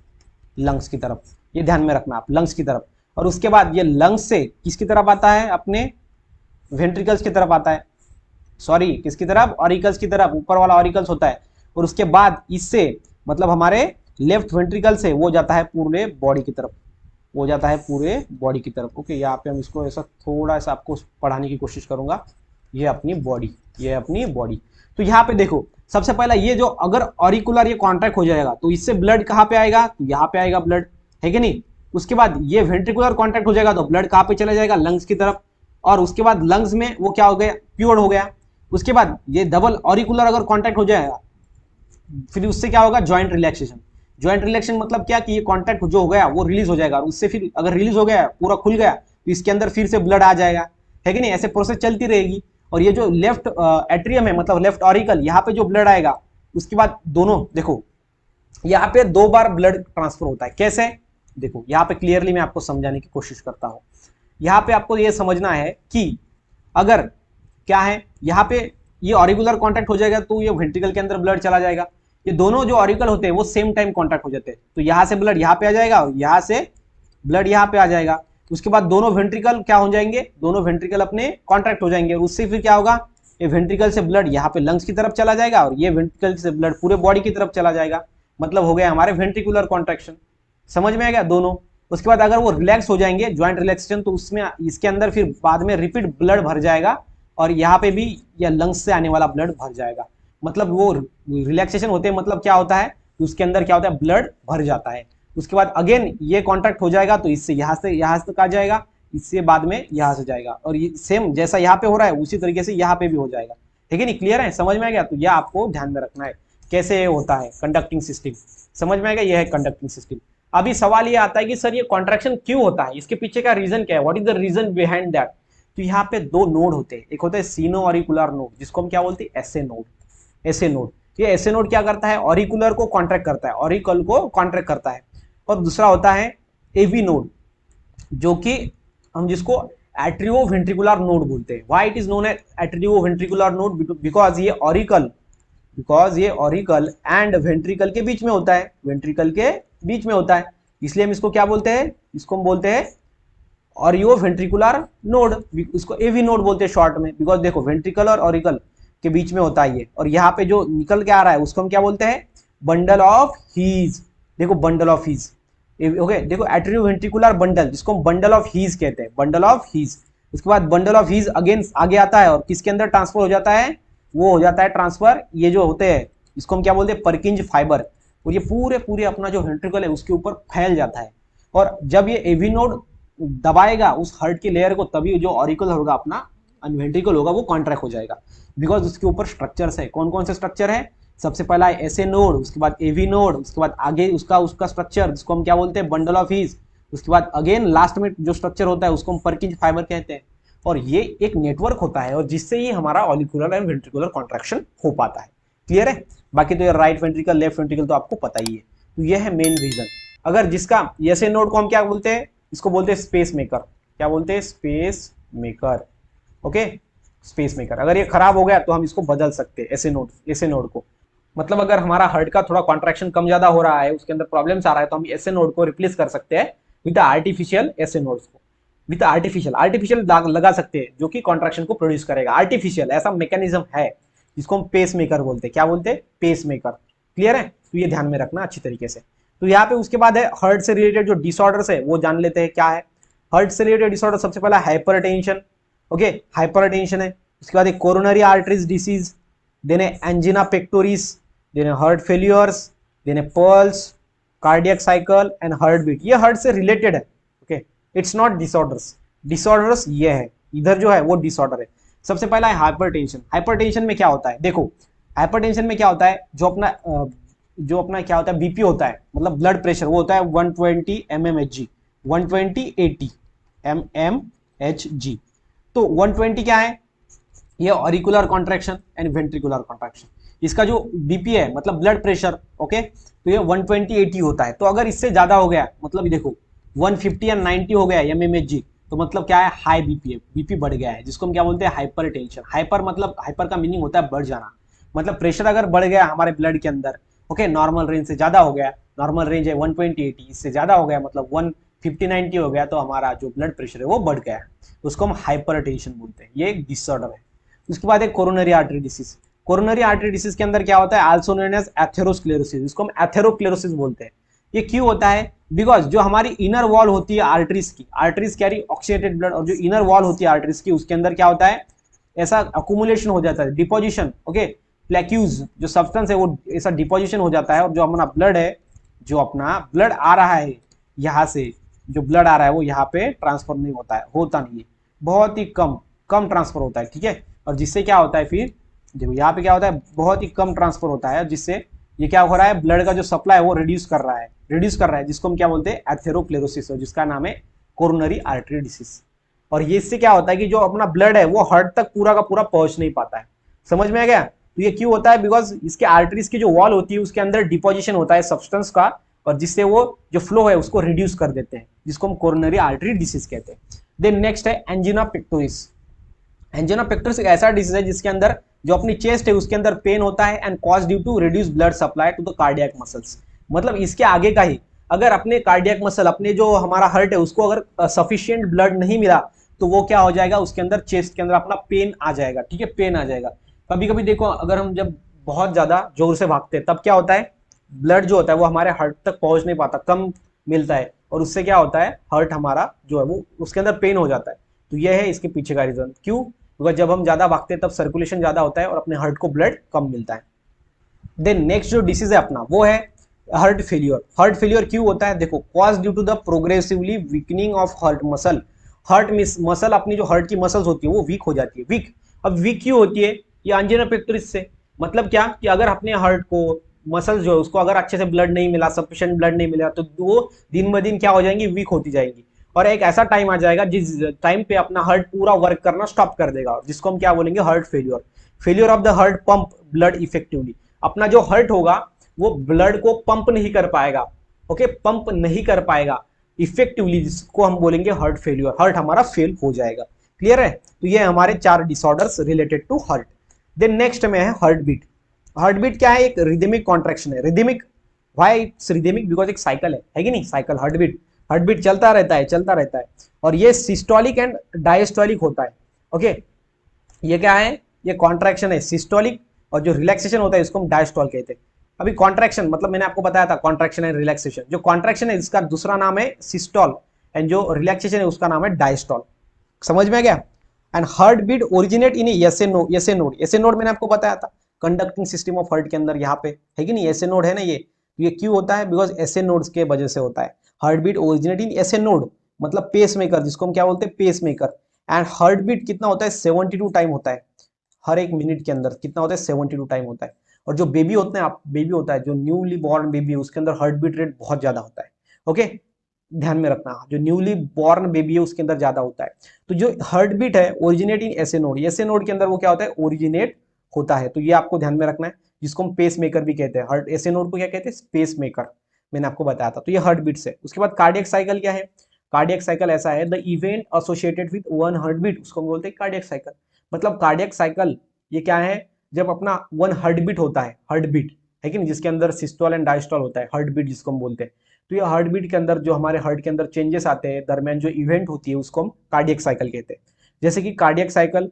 लंग्स की तरफ, ये ध्यान में रखना आप, लंग्स की तरफ। और उसके बाद ये लंग्स से किसकी तरफ आता है? अपने वेंट्रिकल्स की तरफ आता है, सॉरी किसकी तरफ? ऑरिकल्स की तरफ, ऊपर वाला ऑरिकल्स होता है। और उसके बाद इससे मतलब हमारे लेफ्ट वेंट्रिकल से वो जाता है पूरे बॉडी की तरफ, वो जाता है पूरे बॉडी की तरफ। ओके, यहाँ पे हम इसको ऐसा थोड़ा सा आपको पढ़ाने की कोशिश करूंगा। ये अपनी बॉडी, ये अपनी बॉडी। तो यहाँ पे देखो सबसे पहला ये जो अगर ऑरिकुलर ये कॉन्ट्रैक्ट हो जाएगा तो इससे ब्लड कहाँ पे आएगा? तो यहाँ पे आएगा ब्लड, है कि नहीं। उसके बाद ये वेंट्रिकुलर कॉन्ट्रैक्ट हो जाएगा तो ब्लड कहाँ पे चला जाएगा? लंग्स की तरफ। और उसके बाद लंग्स में वो क्या हो गया? प्योर हो गया। उसके बाद ये डबल ऑरिकुलर अगर कॉन्ट्रैक्ट हो जाएगा फिर उससे क्या होगा? Joint relaxation. ज्वाइंट रिलैक्सेशन मतलब क्या कि ये कॉन्ट्रैक्ट जो हो गया वो रिलीज हो जाएगा, और उससे फिर अगर रिलीज हो गया पूरा खुल गया तो इसके अंदर फिर से ब्लड आ जाएगा, है कि नहीं। ऐसे प्रोसेस चलती रहेगी। और ये जो लेफ्ट एट्रियम है मतलब लेफ्ट ऑरिकल, यहाँ पे जो ब्लड आएगा उसके बाद दोनों देखो यहाँ पे 2 बार ब्लड ट्रांसफर होता है। कैसे? देखो यहाँ पे क्लियरली मैं आपको समझाने की कोशिश करता हूँ। यहाँ पे आपको ये समझना है कि अगर क्या है, यहाँ पे ये ऑरिकुलर कॉन्टैक्ट हो जाएगा तो ये वेंट्रिकल के अंदर ब्लड चला जाएगा। ये दोनों जो ऑरिकल होते हैं वो सेम टाइम कॉन्टैक्ट हो जाते हैं, तो यहाँ से ब्लड यहाँ पे आ जाएगा और यहाँ से ब्लड यहाँ पे आ जाएगा। उसके बाद दोनों वेंट्रिकल क्या हो जाएंगे? दोनों वेंट्रिकल अपने कॉन्ट्रैक्ट हो जाएंगे, और उससे फिर क्या होगा? ये वेंट्रिकल से ब्लड यहाँ पे लंग्स की तरफ चला जाएगा और ये वेंट्रिकल से ब्लड पूरे बॉडी की तरफ चला जाएगा। मतलब हो गया हमारे वेंट्रिकुलर कॉन्ट्रैक्शन। समझ में आ गया दोनों। उसके बाद अगर वो रिलैक्स हो जाएंगे ज्वाइंट रिलैक्सेशन तो उसमें इसके अंदर फिर बाद में रिपीट ब्लड भर जाएगा, और यहाँ पे भी या लंग्स से आने वाला ब्लड भर जाएगा। मतलब वो रिलैक्सेशन होते हैं, मतलब क्या होता है उसके अंदर क्या होता है? ब्लड भर जाता है। उसके बाद अगेन ये कॉन्ट्रैक्ट हो जाएगा तो इससे यहाँ तक आ जाएगा, इससे बाद में यहाँ से जाएगा, और ये सेम जैसा यहाँ पे हो रहा है उसी तरीके से यहाँ पे भी हो जाएगा, ठीक है नहीं। क्लियर है? समझ में आ गया? तो यह आपको ध्यान में रखना है कैसे होता है कंडक्टिंग सिस्टम। समझ में आ गया? यह है कंडक्टिंग सिस्टम। अभी सवाल ये आता है कि सर ये कॉन्ट्रैक्शन क्यों होता है, इसके पीछे का रीजन क्या है, what is the reason behind that. तो यहाँ पे 2 नोड होते हैं, एक होता है सीनो ऑरिकुलर नोड जिसको हम क्या बोलते हैं? S A node. एसए नोड, ये एसए नोड क्या करता है? ऑरिकुलर को कॉन्ट्रैक्ट करता है, ऑरिकल को कॉन्ट्रैक्ट करता है। और दूसरा होता है एवी नोड जो कि हम जिसको एट्रियो वेंट्रिकुलर नोड बोलते हैं। Why it is known as atrio ventricular node? Because ये ऑरिकल एंड वेंट्रिकल के बीच में होता है, वेंट्रिकल के बीच में होता है, इसलिए हम इसको क्या बोलते हैं? इसको हम बोलते हैं ऑरियो वेंट्रिकुलर नोड, इसको एवी नोड बोलते हैं शॉर्ट में। बिकॉज देखो वेंट्रिकल और ऑरिकल के बीच में होता है ये, और यहाँ पे जो निकल के आ रहा है उसको हम क्या बोलते हैं? Bundle of His. देखो बंडल ऑफ हीज, ओके देखो एट्रियो वेंट्रिकुलर बंडल जिसको हम बंडल ऑफ हीज कहते हैं, बंडल ऑफ हीज। उसके बाद बंडल ऑफ हीज अगेन आगे आता है और किसके अंदर ट्रांसफर हो जाता है? वो हो जाता है ट्रांसफर, ये जो होते हैं इसको हम क्या बोलते हैं? परकिंज फाइबर। और ये पूरे अपना जो वेंट्रिकल है उसके ऊपर फैल जाता है, और जब ये एवी नोड दबाएगा उस हर्ट की लेयर को तभी जो ऑरिकल होगा अपना वेंट्रिकल होगा वो कॉन्ट्रैक्ट हो जाएगा। बिकॉज उसके ऊपर स्ट्रक्चर्स है। कौन कौन से स्ट्रक्चर है? सबसे पहला है एसए नोड, उसके बाद एवी नोड, उसके बाद आगे उसका स्ट्रक्चर जिसको हम क्या बोलते हैं? Bundle of His. उसके बाद अगेन लास्ट में जो स्ट्रक्चर होता है उसको हम परकिंज फाइबर कहते हैं। और ये एक नेटवर्क होता है और जिससे ही हमारा ऑरिकुलर एंड वेंट्रिकुलर कॉन्ट्रैक्शन हो पाता है। क्लियर है? बाकी तो ये राइट वेंट्रिकल लेफ्ट वेंट्रिकल तो आपको पता ही है। तो ये है मेन रीजन। अगर जिसका एसए नोड को हम क्या बोलते हैं? इसको बोलते हैं स्पेस मेकर। क्या बोलते हैं? Space maker. Okay, space maker. अगर ये खराब हो गया तो हम इसको बदल सकते हैं एसए नोड को। मतलब अगर हमारा हार्ट का थोड़ा कॉन्ट्रैक्शन कम ज्यादा हो रहा है, उसके अंदर प्रॉब्लम्स आ रहा है, तो हम एसए नोड को रिप्लेस कर सकते हैं विद आर्टिफिशियल एसए नोड्स को, विद आर्टिफिशियल लगा सकते हैं जो कि कॉन्ट्रैक्शन को प्रोड्यूस करेगा। आर्टिफिशियल ऐसा मैकेनिज्म है जिसको हम पेस मेकर बोलते हैं। क्या बोलते हैं? Pace maker. क्लियर है? तो ये ध्यान में रखना अच्छी तरीके से। तो यहाँ पे उसके बाद है हार्ट से रिलेटेड जो डिसऑर्डर्स है वो जान लेते हैं। क्या है हार्ट से रिलेटेड डिसऑर्डर? सबसे पहला हाइपरटेंशन। ओके, हाइपरटेंशन है। उसके बाद एक कोरोनरी आर्टरीज डिसीज, देन है एंजिना पेक्टोरिस, देन है हार्ट फेलियर्स, देन है pulse, cardiac cycle and heart beat. ये हार्ट से रिलेटेड है। Okay, it's not disorders. Disorders ये है इधर जो है वो डिसऑर्डर है। सबसे पहला है हाइपरटेंशन। हाइपरटेंशन में क्या होता है, देखो हाइपरटेंशन में क्या होता है, जो अपना क्या होता है बीपी होता है, मतलब ब्लड प्रेशर, वो होता है 120 mmHg, 120/80 mmHg। तो 120 क्या है, ये auricular contraction and ventricular contraction. इसका जो बीपी है मतलब ब्लड प्रेशर, ओके, तो ये 120/80 होता है। तो अगर इससे ज्यादा हो गया, मतलब देखो 150 या 90 हो गया mmHg, तो मतलब क्या है, हाई बीपी है, बीपी बढ़ गया है, जिसको हम क्या बोलते हैं, हाइपर टेंशन। हाइपर मतलब, हाइपर का मीनिंग होता है बढ़ जाना, मतलब प्रेशर अगर बढ़ गया हमारे ब्लड के अंदर, ओके, नॉर्मल रेंज से ज्यादा हो गया, नॉर्मल रेंज है 120/80, इससे ज्यादा हो गया मतलब 150-90 हो गया, तो हमारा जो ब्लड प्रेशर है वो बढ़ गया है, उसको हम हाइपर टेंशन बोलते हैं। ये एक डिसऑर्डर है। उसके बाद एक coronary artery disease. Coronary artery disease के अंदर क्या होता है, आल्सो नोन एज एथेरोस्क्लेरोसिस, इसको हम एथेरोक्लेरोसिस बोलते हैं। ये क्यों होता है, बिकॉज जो हमारी इनर वॉल होती है आर्टरीज की, आर्टरीज कैरी ऑक्सीडेटेड ब्लड, और जो इनर वॉल होती है आर्टरीज की, उसके अंदर क्या होता है, ऐसा अकुमुलेशन हो जाता है, डिपोजिशन, ओके, प्लेक्यूज जो सब्सटेंस है वो ऐसा डिपोजिशन हो जाता है, और जो अपना ब्लड है, जो अपना ब्लड आ रहा है यहाँ से, जो ब्लड आ रहा है वो यहाँ पे ट्रांसफर नहीं होता है, होता नहीं है, बहुत ही कम कम ट्रांसफर होता है, ठीक है। और जिससे क्या होता है, फिर देखो यहाँ पे क्या होता है, बहुत ही कम ट्रांसफर होता है, जिससे ये क्या हो रहा है, ब्लड का जो सप्लाई है वो रिड्यूस कर रहा है, जिसको हम क्या बोलते हैं, एथेरोक्लेरोसिस, जिसका नाम है कोरोनरी आर्टरी डिसीज। और ये इससे क्या होता है कि जो अपना ब्लड है वो हार्ट तक पूरा का पूरा पहुंच नहीं पाता है। समझ में आ गया, तो ये क्यों होता है, बिकॉज इसके आर्टरीज की जो वॉल होती है उसके अंदर डिपोजिशन होता है सब्सटेंस का, और जिससे वो जो फ्लो है उसको रिड्यूस कर देते हैं, जिसको हम कोरोनरी आर्टरी डिसीज कहते हैं। देन नेक्स्ट है एंजिना पिक्टोरिस। एंजिना पिक्टोरिस एक ऐसा डिसीज है जिसके अंदर जो अपनी चेस्ट है उसके अंदर पेन होता है, and cause due to reduce blood supply to the cardiac muscles. मतलब इसके आगे का ही, अगर अपने कार्डियक मसल, अपने जो हमारा हार्ट है उसको अगर सफिशियंट ब्लड नहीं मिला, तो वो क्या हो जाएगा, उसके अंदर चेस्ट के अंदर अपना पेन आ जाएगा, ठीक है, पेन आ जाएगा। कभी कभी देखो अगर हम जब बहुत ज्यादा जोर से भागते हैं तब क्या होता है, ब्लड जो होता है वो हमारे हार्ट तक पहुंच नहीं पाता, कम मिलता है, और उससे क्या होता है, हार्ट हमारा जो है वो उसके अंदर पेन हो जाता है। तो ये है इसके पीछे का रीजन, क्यों, बिकॉज जब हम ज्यादा भागते हैं तब सर्कुलेशन ज्यादा होता है और अपने हार्ट को ब्लड कम मिलता है। देन नेक्स्ट जो डिसीज है अपना वो है हार्ट फेलियर। हार्ट फेलियर क्यों होता है, देखो cause due to the progressively weakening of heart muscle. Heart muscle, अपनी जो हार्ट की मसल्स होती है वो वीक हो जाती है, वीक। अब वीक क्यों होती है, ये एंजिना पेक्टोरिस से। मतलब क्या कि अगर अपने हार्ट को मसल्स जो है उसको अगर अच्छे से ब्लड नहीं मिला, सफिशिएंट ब्लड नहीं मिला, तो वो दिन ब दिन क्या हो जाएंगी, वीक होती जाएंगी, और एक ऐसा टाइम आ जाएगा जिस टाइम पे अपना हार्ट पूरा वर्क करना स्टॉप कर देगा, जिसको हम क्या बोलेंगे, heart failure. Failure of the heart pump blood effectively. अपना जो हार्ट होगा वो ब्लड को पंप नहीं कर पाएगा, ओके, पंप नहीं कर पाएगा इफेक्टिवली, जिसको हम बोलेंगे हार्ट फेलियर, हार्ट हमारा फेल हो जाएगा। क्लियर है, तो ये हमारे 4 disorders related to heart. Then next में है हार्ट बीट। हार्ट बीट क्या है, एक रिदमिक कॉन्ट्रैक्शन है। Rhythmic, why it's rhythmic, because एक साइकिल है कि नहीं, cycle, heart beat, heart beat चलता रहता है, चलता रहता है, और ये सिस्टोलिक एंड डायस्टोलिक होता है, ओके। ये क्या है, ये कॉन्ट्रैक्शन है सिस्टोलिक, और जो रिलैक्सेशन होता है इसको हम डायस्टोल कहते हैं। अभी कॉन्ट्रैक्शन मतलब मैंने आपको बताया था, कॉन्ट्रैक्शन एंड रिलैक्सेशन। जो कॉन्ट्रैक्शन है इसका दूसरा नाम है सिस्टोल, एंड जो रिलैक्सेशन है उसका नाम है डायस्टोल। समझ में आ गया। And heart beat originate in SA node. SA node मैंने आपको बताया था, कंडक्टिंग सिस्टम ऑफ हार्ट के अंदर यहाँ पे है कि नहीं, एसए नोड है ना ये क्यों होता है, बिकॉज एसए नोड्स के वजह से होता है। Heart beat originate in SA node, मतलब पेस मेकर, जिसको हम क्या बोलते हैं, pacemaker. And heart beat कितना होता है, 72 टाइम होता है, हर एक मिनट के अंदर कितना होता है, 72 टाइम होता है। और जो बेबी होते हैं, आप बेबी होता है, जो न्यूली बॉर्न बेबी है उसके अंदर हार्ट बीट रेट बहुत ज्यादा होता है, ओके, ध्यान में रखना, जो न्यूली बॉर्न बेबी है उसके अंदर ज्यादा होता है। तो जो हार्ट बीट है originate in SA node, SA node के अंदर वो क्या होता है, ओरिजिनेट होता है, तो ये आपको ध्यान में रखना है, जिसको हम पेस मेकर भी कहते हैं। हार्ट एसए नोड को क्या कहते हैं, पेस मेकर, मैंने आपको बताया था। तो ये हार्ट बीट से। उसके बाद कार्डियक साइकिल क्या है, कार्डियक साइकिल ऐसा है, the event associated with one heart beat, उसको हम बोलते हैं कार्डियक साइकिल। मतलब कार्डियक साइकिल ये क्या है, जब अपना वन हार्ट बीट होता है, हार्ट बीट है कि नहीं, जिसके अंदर सिस्टोल एंड डायस्टोल होता है, हार्ट बीट जिसको हम बोलते हैं। तो ये हार्ट बीट के अंदर जो हमारे हार्ट के अंदर चेंजेस आते हैं दरमियान, जो इवेंट होती है उसको हम कार्डियक साइकिल कहते हैं। जैसे कि कार्डियक साइकिल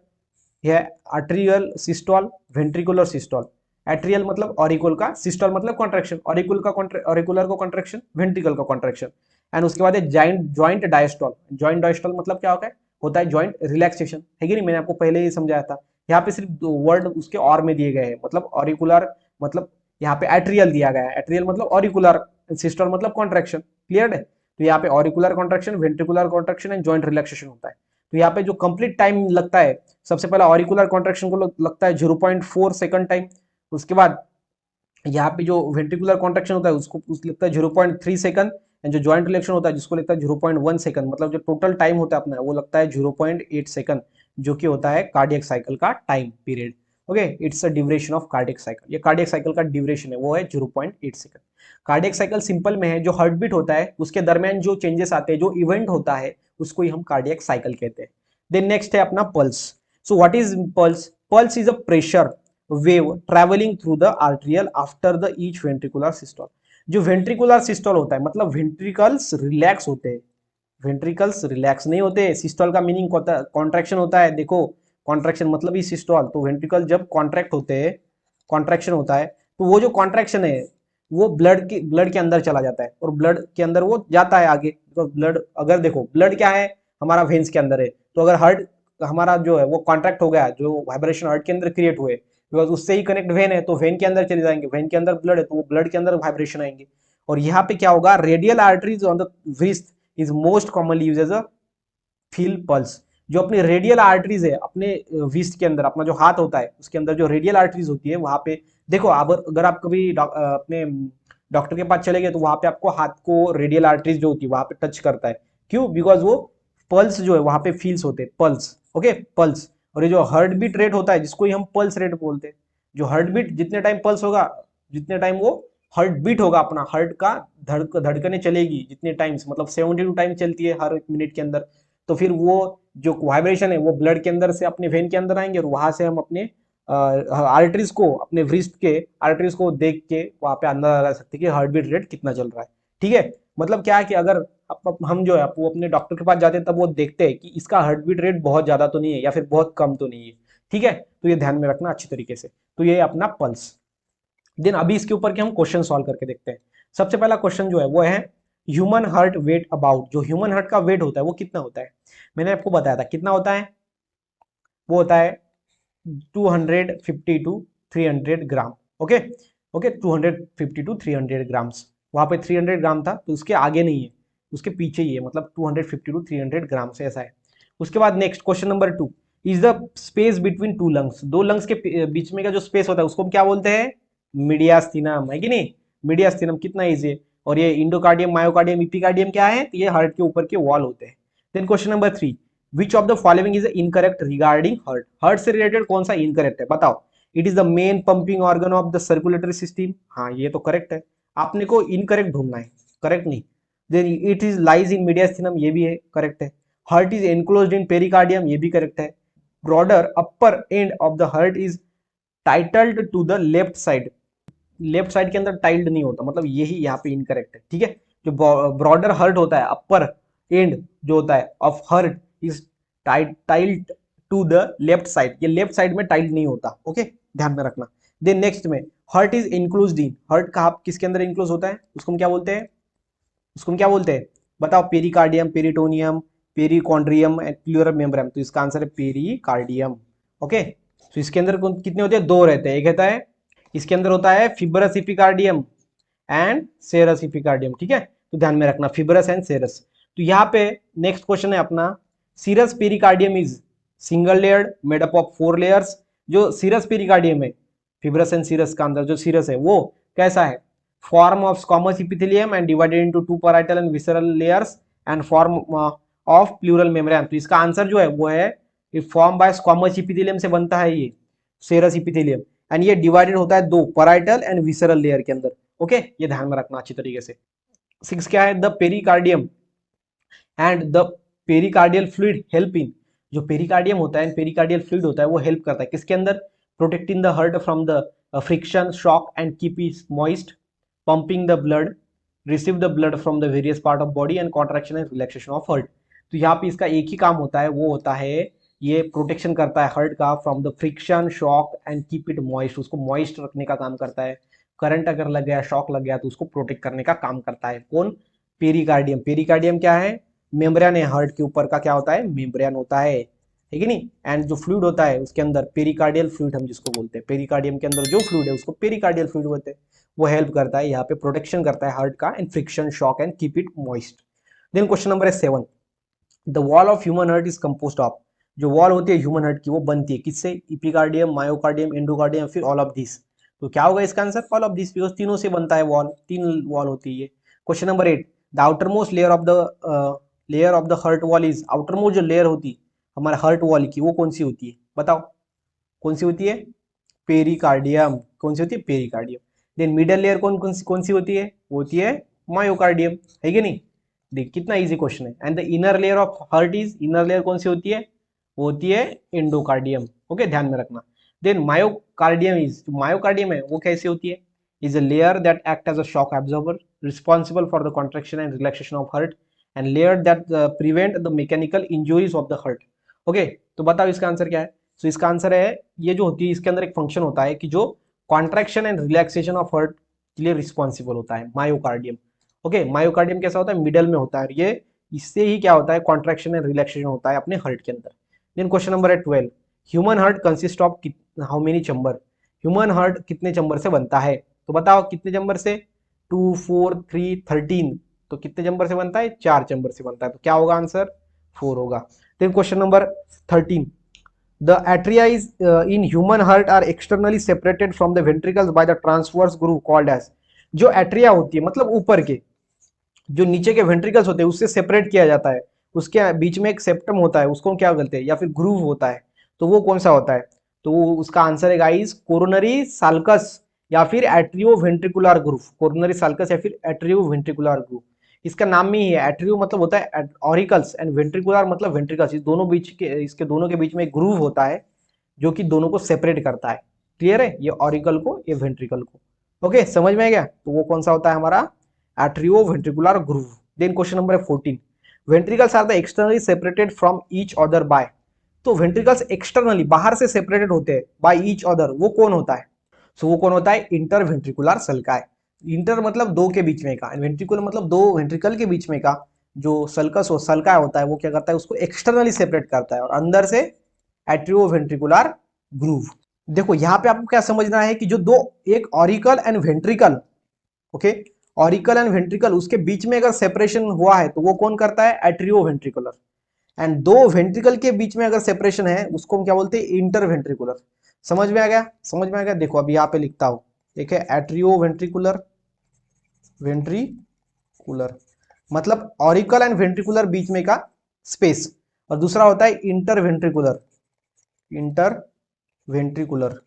है atrial systole, ventricular systole. Atrial मतलब ऑरिकल का, सिस्टोल मतलब कॉन्ट्रैक्शन, ऑरिकुलर को कॉन्ट्रैक्शन, वेंट्रिकल का कॉन्ट्रैक्शन। एंड उसके बाद जॉइंट डायस्टोल। जॉइंट डायस्टोल मतलब क्या होता है जॉइंट रिलैक्सेशन, है कि नहीं, मैंने आपको पहले ही समझाया था। यहाँ पे सिर्फ वर्ड उसके और में दिए गए हैं, मतलब ऑरिकुलर मतलब यहाँ पे एट्रियल दिया गया है, एट्रियल मतलब ऑरिकुलर, सिस्टोल मतलब कॉन्ट्रैक्शन। क्लियर है, तो यहाँ पे auricular contraction, ventricular contraction and joint relaxation होता है। तो यहाँ पे जो कंप्लीट टाइम लगता है, सबसे पहला ऑरिकुलर कॉन्ट्रैक्शन को लगता है 0.4 सेकंड टाइम। उसके बाद यहाँ पे जो वेंट्रिकुलर कॉन्ट्रैक्शन होता है उसको लगता है 0.3 सेकंड, एंड जो जॉइंट रिलेक्शन होता है जिसको लगता है 0.1 सेकंड। मतलब जो टोटल टाइम होता है अपना वो लगता है 0.8 सेकंड, जो कि होता है कार्डियक साइकिल का time period. Okay, it's a duration of cardiac cycle. ये कार्डियक साइकिल का ड्यूरेशन है वो है 0.8 सेकंड। कार्डियक साइकिल सिंपल में है, जो हार्ट बीट होता है उसके दरमियान जो चेंजेस आते हैं, जो इवेंट होता है, उसको ही हम कार्डियक साइकिल कहते हैं। देन नेक्स्ट है अपना pulse. So what is pulse? Pulse is a pressure wave travelling through the arterial after the each ventricular systole. जो वेंट्रिकुलर सिस्टोल होता है मतलब वेंट्रिकल्स रिलैक्स होते हैं, वेंट्रिकल्स रिलैक्स नहीं होते। सिस्टोल का मीनिंग कॉन्ट्रैक्शन होता है। देखो, कॉन्ट्रैक्शन मतलब ही सिस्टोल। तो वेंट्रिकल जब कॉन्ट्रैक्ट होते हैं, कॉन्ट्रैक्शन होता है, तो वो जो कॉन्ट्रैक्शन है वो ब्लड के अंदर चला जाता है, और ब्लड के अंदर वो जाता है आगे। तो ब्लड, अगर देखो ब्लड क्या है हमारा वेन्स के अंदर है, तो अगर हार्ट हमारा जो है वो कॉन्ट्रैक्ट हो गया, जो वाइब्रेशन हार्ट के अंदर क्रिएट हुए, बिकॉज उससे ही कनेक्ट वेन है, तो वेन के अंदर चले जाएंगे, वेन के अंदर ब्लड है तो वो ब्लड के अंदर वाइब्रेशन आएंगे। और यहाँ पे क्या होगा, radial arteries on the wrist is most commonly use as a feel pulse. जो अपनी रेडियल आर्टरीज है अपने विस्ट के अंदर, अपना जो हाथ होता है उसके अंदर जो रेडियल आर्टरीज होती है वहां पे देखो, अगर आप कभी अपने डॉक्टर के पास चले गए तो वहां पे आपको हाथ को रेडियल आर्टरीज जो होती है वहां पे टच करता है। क्यों? बिकॉज वो पल्स जो है वहां पे फील्स होते हैं, पल्स। Okay, pulse. और ये जो हार्ट बीट रेट होता है जिसको ही हम पल्स रेट बोलते हैं, जो हार्ट बीट जितने टाइम पल्स होगा, जितने टाइम वो हार्ट बीट होगा, अपना हार्ट का धड़कने चलेगी जितने टाइम्स, मतलब 72 टाइम चलती है हर मिनट के अंदर, तो फिर वो जो वाइब्रेशन है वो ब्लड के अंदर से अपने वेन के अंदर आएंगे, और वहां से हम अपने आर्टरीज को, अपने व्रिस्ट के आर्टरीज को देख के वहां पे अंदाजा लगा सकते हैं कि हार्ट बीट रेट कितना चल रहा है। ठीक है, मतलब क्या है कि अगर हम जो है वो अपने डॉक्टर के पास जाते हैं तब वो देखते हैं कि इसका हार्ट बीट रेट बहुत ज्यादा तो नहीं है या फिर बहुत कम तो नहीं है। ठीक है, तो ये ध्यान में रखना अच्छी तरीके से। तो ये अपना पल्स। देन अभी इसके ऊपर के हम क्वेश्चन सॉल्व करके देखते हैं। सबसे पहला क्वेश्चन जो है वो है ह्यूमन हार्ट वेट अबाउट। जो ह्यूमन हार्ट का वेट होता है वो कितना होता है? मैंने आपको बताया था कितना होता है, वो होता है 250 to 300 gram. Okay, okay, 250 to 300 grams. वहां पे 300 ग्राम था तो उसके आगे नहीं है, उसके पीछे ही है, मतलब 250 टू 300 ग्राम से ऐसा है। उसके बाद next question number 2 is the space between two lungs. दो लंग्स के बीच में का जो स्पेस होता है उसको हम क्या बोलते हैं? मीडियास्थिनम, है कि नहीं? मीडियास्थिनम कितना इजी है। और ये इंडोकार्डियम, मायोकार्डियम, इपिकार्डियम क्या है? तो ये हार्ट के ऊपर के वॉल होते हैं। Then question number 3 which of the following is incorrect regarding heart. Heart से रिलेटेड कौन सा इनकरेक्ट है बताओ? It is the main pumping organ of the circulatory system. हाँ, ये तो करेक्ट है। आपने को इनकरेक्ट ढूंढना है, करेक्ट नहीं। Then it is lies in mediastinum, ये भी है, करेक्ट है। Heart is enclosed in pericardium, ये भी करेक्ट है। Broader upper end of the heart is tilted to the left side. Left side के अंदर टाइल्ड नहीं होता, मतलब यही यहाँ पे इनकरेक्ट है। ठीक है, जो ब्रॉडर हर्ट होता है, अपर एंड जो होता है of heart is tilted to the left side, ये लेफ्ट साइड में टाइल्ड नहीं होता। ओके, ध्यान में रखना। देन नेक्स्ट में heart is enclosed in. Heart का किसके अंदर इंक्लूज होता है? उसको हम क्या बोलते हैं? उसको हम क्या बोलते हैं बताओ? Pericardium, peritoneum, perichondrium and plural membrane. तो इसका आंसर है पेरिकार्डियम। ओके, तो इसके अंदर कितने होते हैं? दो रहते हैं। एक रहता है, इसके अंदर होता है फिब्रस इपिकार्डियम एंड सेरस इपिकार्डियम। ठीक है, तो ध्यान में रखना फिब्रस एंड सेरस। तो यहाँ पे नेक्स्ट क्वेश्चन है अपना serous pericardium is single layered made up of 4 layers. जो सीरस पेरिकार्डियम है, फिब्रस एंड सीरस का अंदर जो सीरस है वो कैसा है? Form of squamous epithelium and divided into 2 parietal and visceral layers and form of pleural membrane. तो इसका आंसर जो है वो है फॉर्म बाय स्क्वामस इपिथेलियम से बनता है ये सेरस इपिथेलियम, एंड ये डिवाइडेड होता है 2 पैराइटल एंड विसरल लेयर के अंदर। ओके, ये ध्यान में रखना अच्छी तरीके से। 6 क्या है? The pericardium and the pericardial fluid help in. जो पेरिकार्डियम होता है, पेरिकार्डियल फ्लूइड होता है, वो हेल्प करता है किसके अंदर? Protecting the heart from the friction, shock and keep it moist, pumping the blood, receive the blood from the various part of body and contraction and relaxation of heart. तो यहाँ पे इसका एक ही काम होता है, वो होता है ये प्रोटेक्शन करता है हार्ट का from the friction, shock and keep it moist. उसको मॉइस्ट रखने का काम करता है। करंट अगर लग गया, शॉक लग गया तो उसको प्रोटेक्ट करने का काम करता है। कौन? पेरिकार्डियम। पेरिकार्डियम क्या है? मेम्ब्रेन है, हार्ट के ऊपर का क्या होता है? मेम्ब्रेन होता है कि नहीं? एंड जो फ्लूइड होता है उसके अंदर पेरिकार्डियल फ्लूइड हम जिसको बोलते हैं, पेरिकार्डियम के अंदर जो फ्लूइड है उसको पेरिकार्डियल फ्लूइड बोलते हैं। वो हेल्प करता है यहाँ पे, प्रोटेक्शन करता है हार्ट का and friction, shock and keep it moist. Then question number है 7 the wall of human heart is composed of, जो वॉल होती है ह्यूमन हार्ट की वो बनती है किससे, इपिकार्डियम, मायोकार्डियम, एंडोकार्डियम, फिर ऑल ऑफ दिस। तो क्या होगा इसका answer, all of this, because तीनों से बनता है वॉल, तीन वॉल होती है ये। Question number 8, the outer most layer of the heart wall is, outer most जो लेयर होती हमारे हार्ट वॉल की वो कौन सी होती है, बताओ कौन सी होती है, पेरिकार्डियम, कौन सी होती है, पेरिकार्डियम। देन मिडल लेयर कौन सी होती है, वो होती है मायोकार्डियम, है कि नहीं। देख कितना इजी क्वेश्चन है। And the inner layer of heart is, inner layer कौन सी होती है, वो होती है एंडोकार्डियम, ओके ध्यान में रखना। देन मायोकार्डियम इज, मायोकार्डियम है वो कैसी होती है, is a layer that act as a shock absorber responsible for the contraction and relaxation of heart and layer that prevent the mechanical injuries of the heart. Okay, तो बताओ इसका answer क्या है। तो इसका आंसर है, ये जो होती है इसके अंदर एक फंक्शन होता है कि जो contraction and relaxation of heart के लिए रिस्पॉन्सिबल होता है मायोकार्डियम। ओके, मायोकार्डियम कैसा होता है, मिडल में होता है, ये इससे ही क्या होता है, कॉन्ट्रैक्शन एंड रिलैक्सेशन होता है अपने हार्ट के अंदर। देन क्वेश्चन नंबर है 12, human heart consist of how many chamber, human heart कितने चैम्बर से बनता है, तो बताओ कितने चैम्बर से, 2 4 3 13, तो कितने चैम्बर से बनता है, 4 चैम्बर से बनता है, तो क्या होगा आंसर, 4 होगा। Then question number 13, the atria is in human heart are externally separated from the ventricles by the transverse groove called as, जो एट्रिया होती है मतलब ऊपर के जो नीचे के वेंट्रिकल्स होते हैं उससे सेपरेट किया जाता है, उसके बीच में एक सेप्टम होता है उसको क्या बोलते हैं, या फिर ग्रूव होता है, तो वो कौन सा होता है, तो उसका आंसर है गाइस कोरोनरी साल्कस या फिर एट्रियो वेंट्रिकुलर ग्रूव, कोरोनरी साल्कस या फिर एट्रियो वेंट्रिकुलर ग्रूव। इसका नाम ही है, एट्रियो मतलब होता है ऑरिकल्स एंड वेंट्रिकुलर मतलब वेंट्रिकल्स, इस दोनों बीच के, इसके दोनों के बीच में एक ग्रूव होता है जो कि दोनों को सेपरेट करता है। क्लियर है, ये ऑरिकल को, ये वेंट्रिकल को। ओके, समझ में आ गया, तो वो कौन सा होता है हमारा atrioventricular groove. Then question number 14. Ventricles are the externally separated from each other by, तो वेंट्रिकल्स एक्सटर्नली बाहर से सेपरेटेड होते हैं बाय ईच अदर, वो कौन होता है, सो वो कौन होता है, इंटरवेंट्रिकुलर सल्काई। इंटर मतलब दो के बीच में का, वेंट्रिकुलर मतलब दो वेंट्रिकल के बीच में का जो सल्कस हो सल्काई होता है वो क्या करता है, उसको एक्सटर्नली सेपरेट करता है, और अंदर से एट्रियोवेंट्रिकुलर ग्रूव। देखो यहाँ पे आपको क्या समझना है कि जो दो, एक auricle and ventricle, okay, auricle and ventricle उसके बीच में अगर सेपरेशन हुआ है तो वो कौन करता है, एट्रियोवेंट्रिकुलर। एंड दो वेंट्रिकल के बीच में अगर सेपरेशन है उसको हम क्या बोलते हैं, इंटरवेंट्रिकुलर। समझ में आ गया, समझ में आ गया। देखो अभी यहाँ पे लिखता हूं, ठीक है, एट्रियोवेंट्रिकुलर, वेंट्रिकुलर मतलब ऑरिकल एंड वेंट्रिकुलर बीच में का स्पेस, और दूसरा होता है इंटरवेंट्रिकुलर, इंटरवेंट्रिकुलर,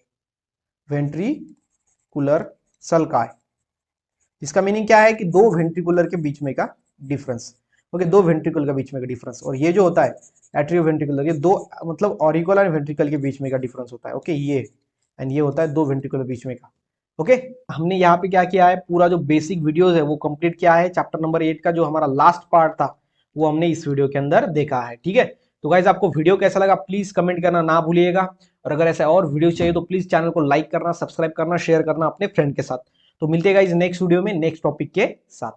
वेंट्रिकुलर सल्काई। इसका मीनिंग क्या है कि दो वेंट्रिकुलर के बीच में का डिफरेंस, ओके, दो वेंट्रिकल के बीच में का डिफरेंस। और ये जो होता है एट्रियो वेंट्रिकुलर, ये दो मतलब ऑरिकल और वेंट्रिकल के बीच में का डिफरेंस होता है, ओके, ये एंड ये होता है दो वेंट्रिकल के बीच में का। ओके, हमने यहाँ पे क्या किया है, पूरा जो बेसिक वीडियोस है वो कंप्लीट किया है। चैप्टर नंबर 8 का जो हमारा लास्ट पार्ट था वो हमने इस वीडियो के अंदर देखा है। ठीक है, तो गाइज आपको वीडियो कैसा लगा प्लीज कमेंट करना ना भूलिएगा, और अगर ऐसा और वीडियो चाहिए तो प्लीज चैनल को लाइक करना, सब्सक्राइब करना, शेयर करना अपने फ्रेंड के साथ। तो मिलते हैं गाइज नेक्स्ट वीडियो में नेक्स्ट टॉपिक के साथ।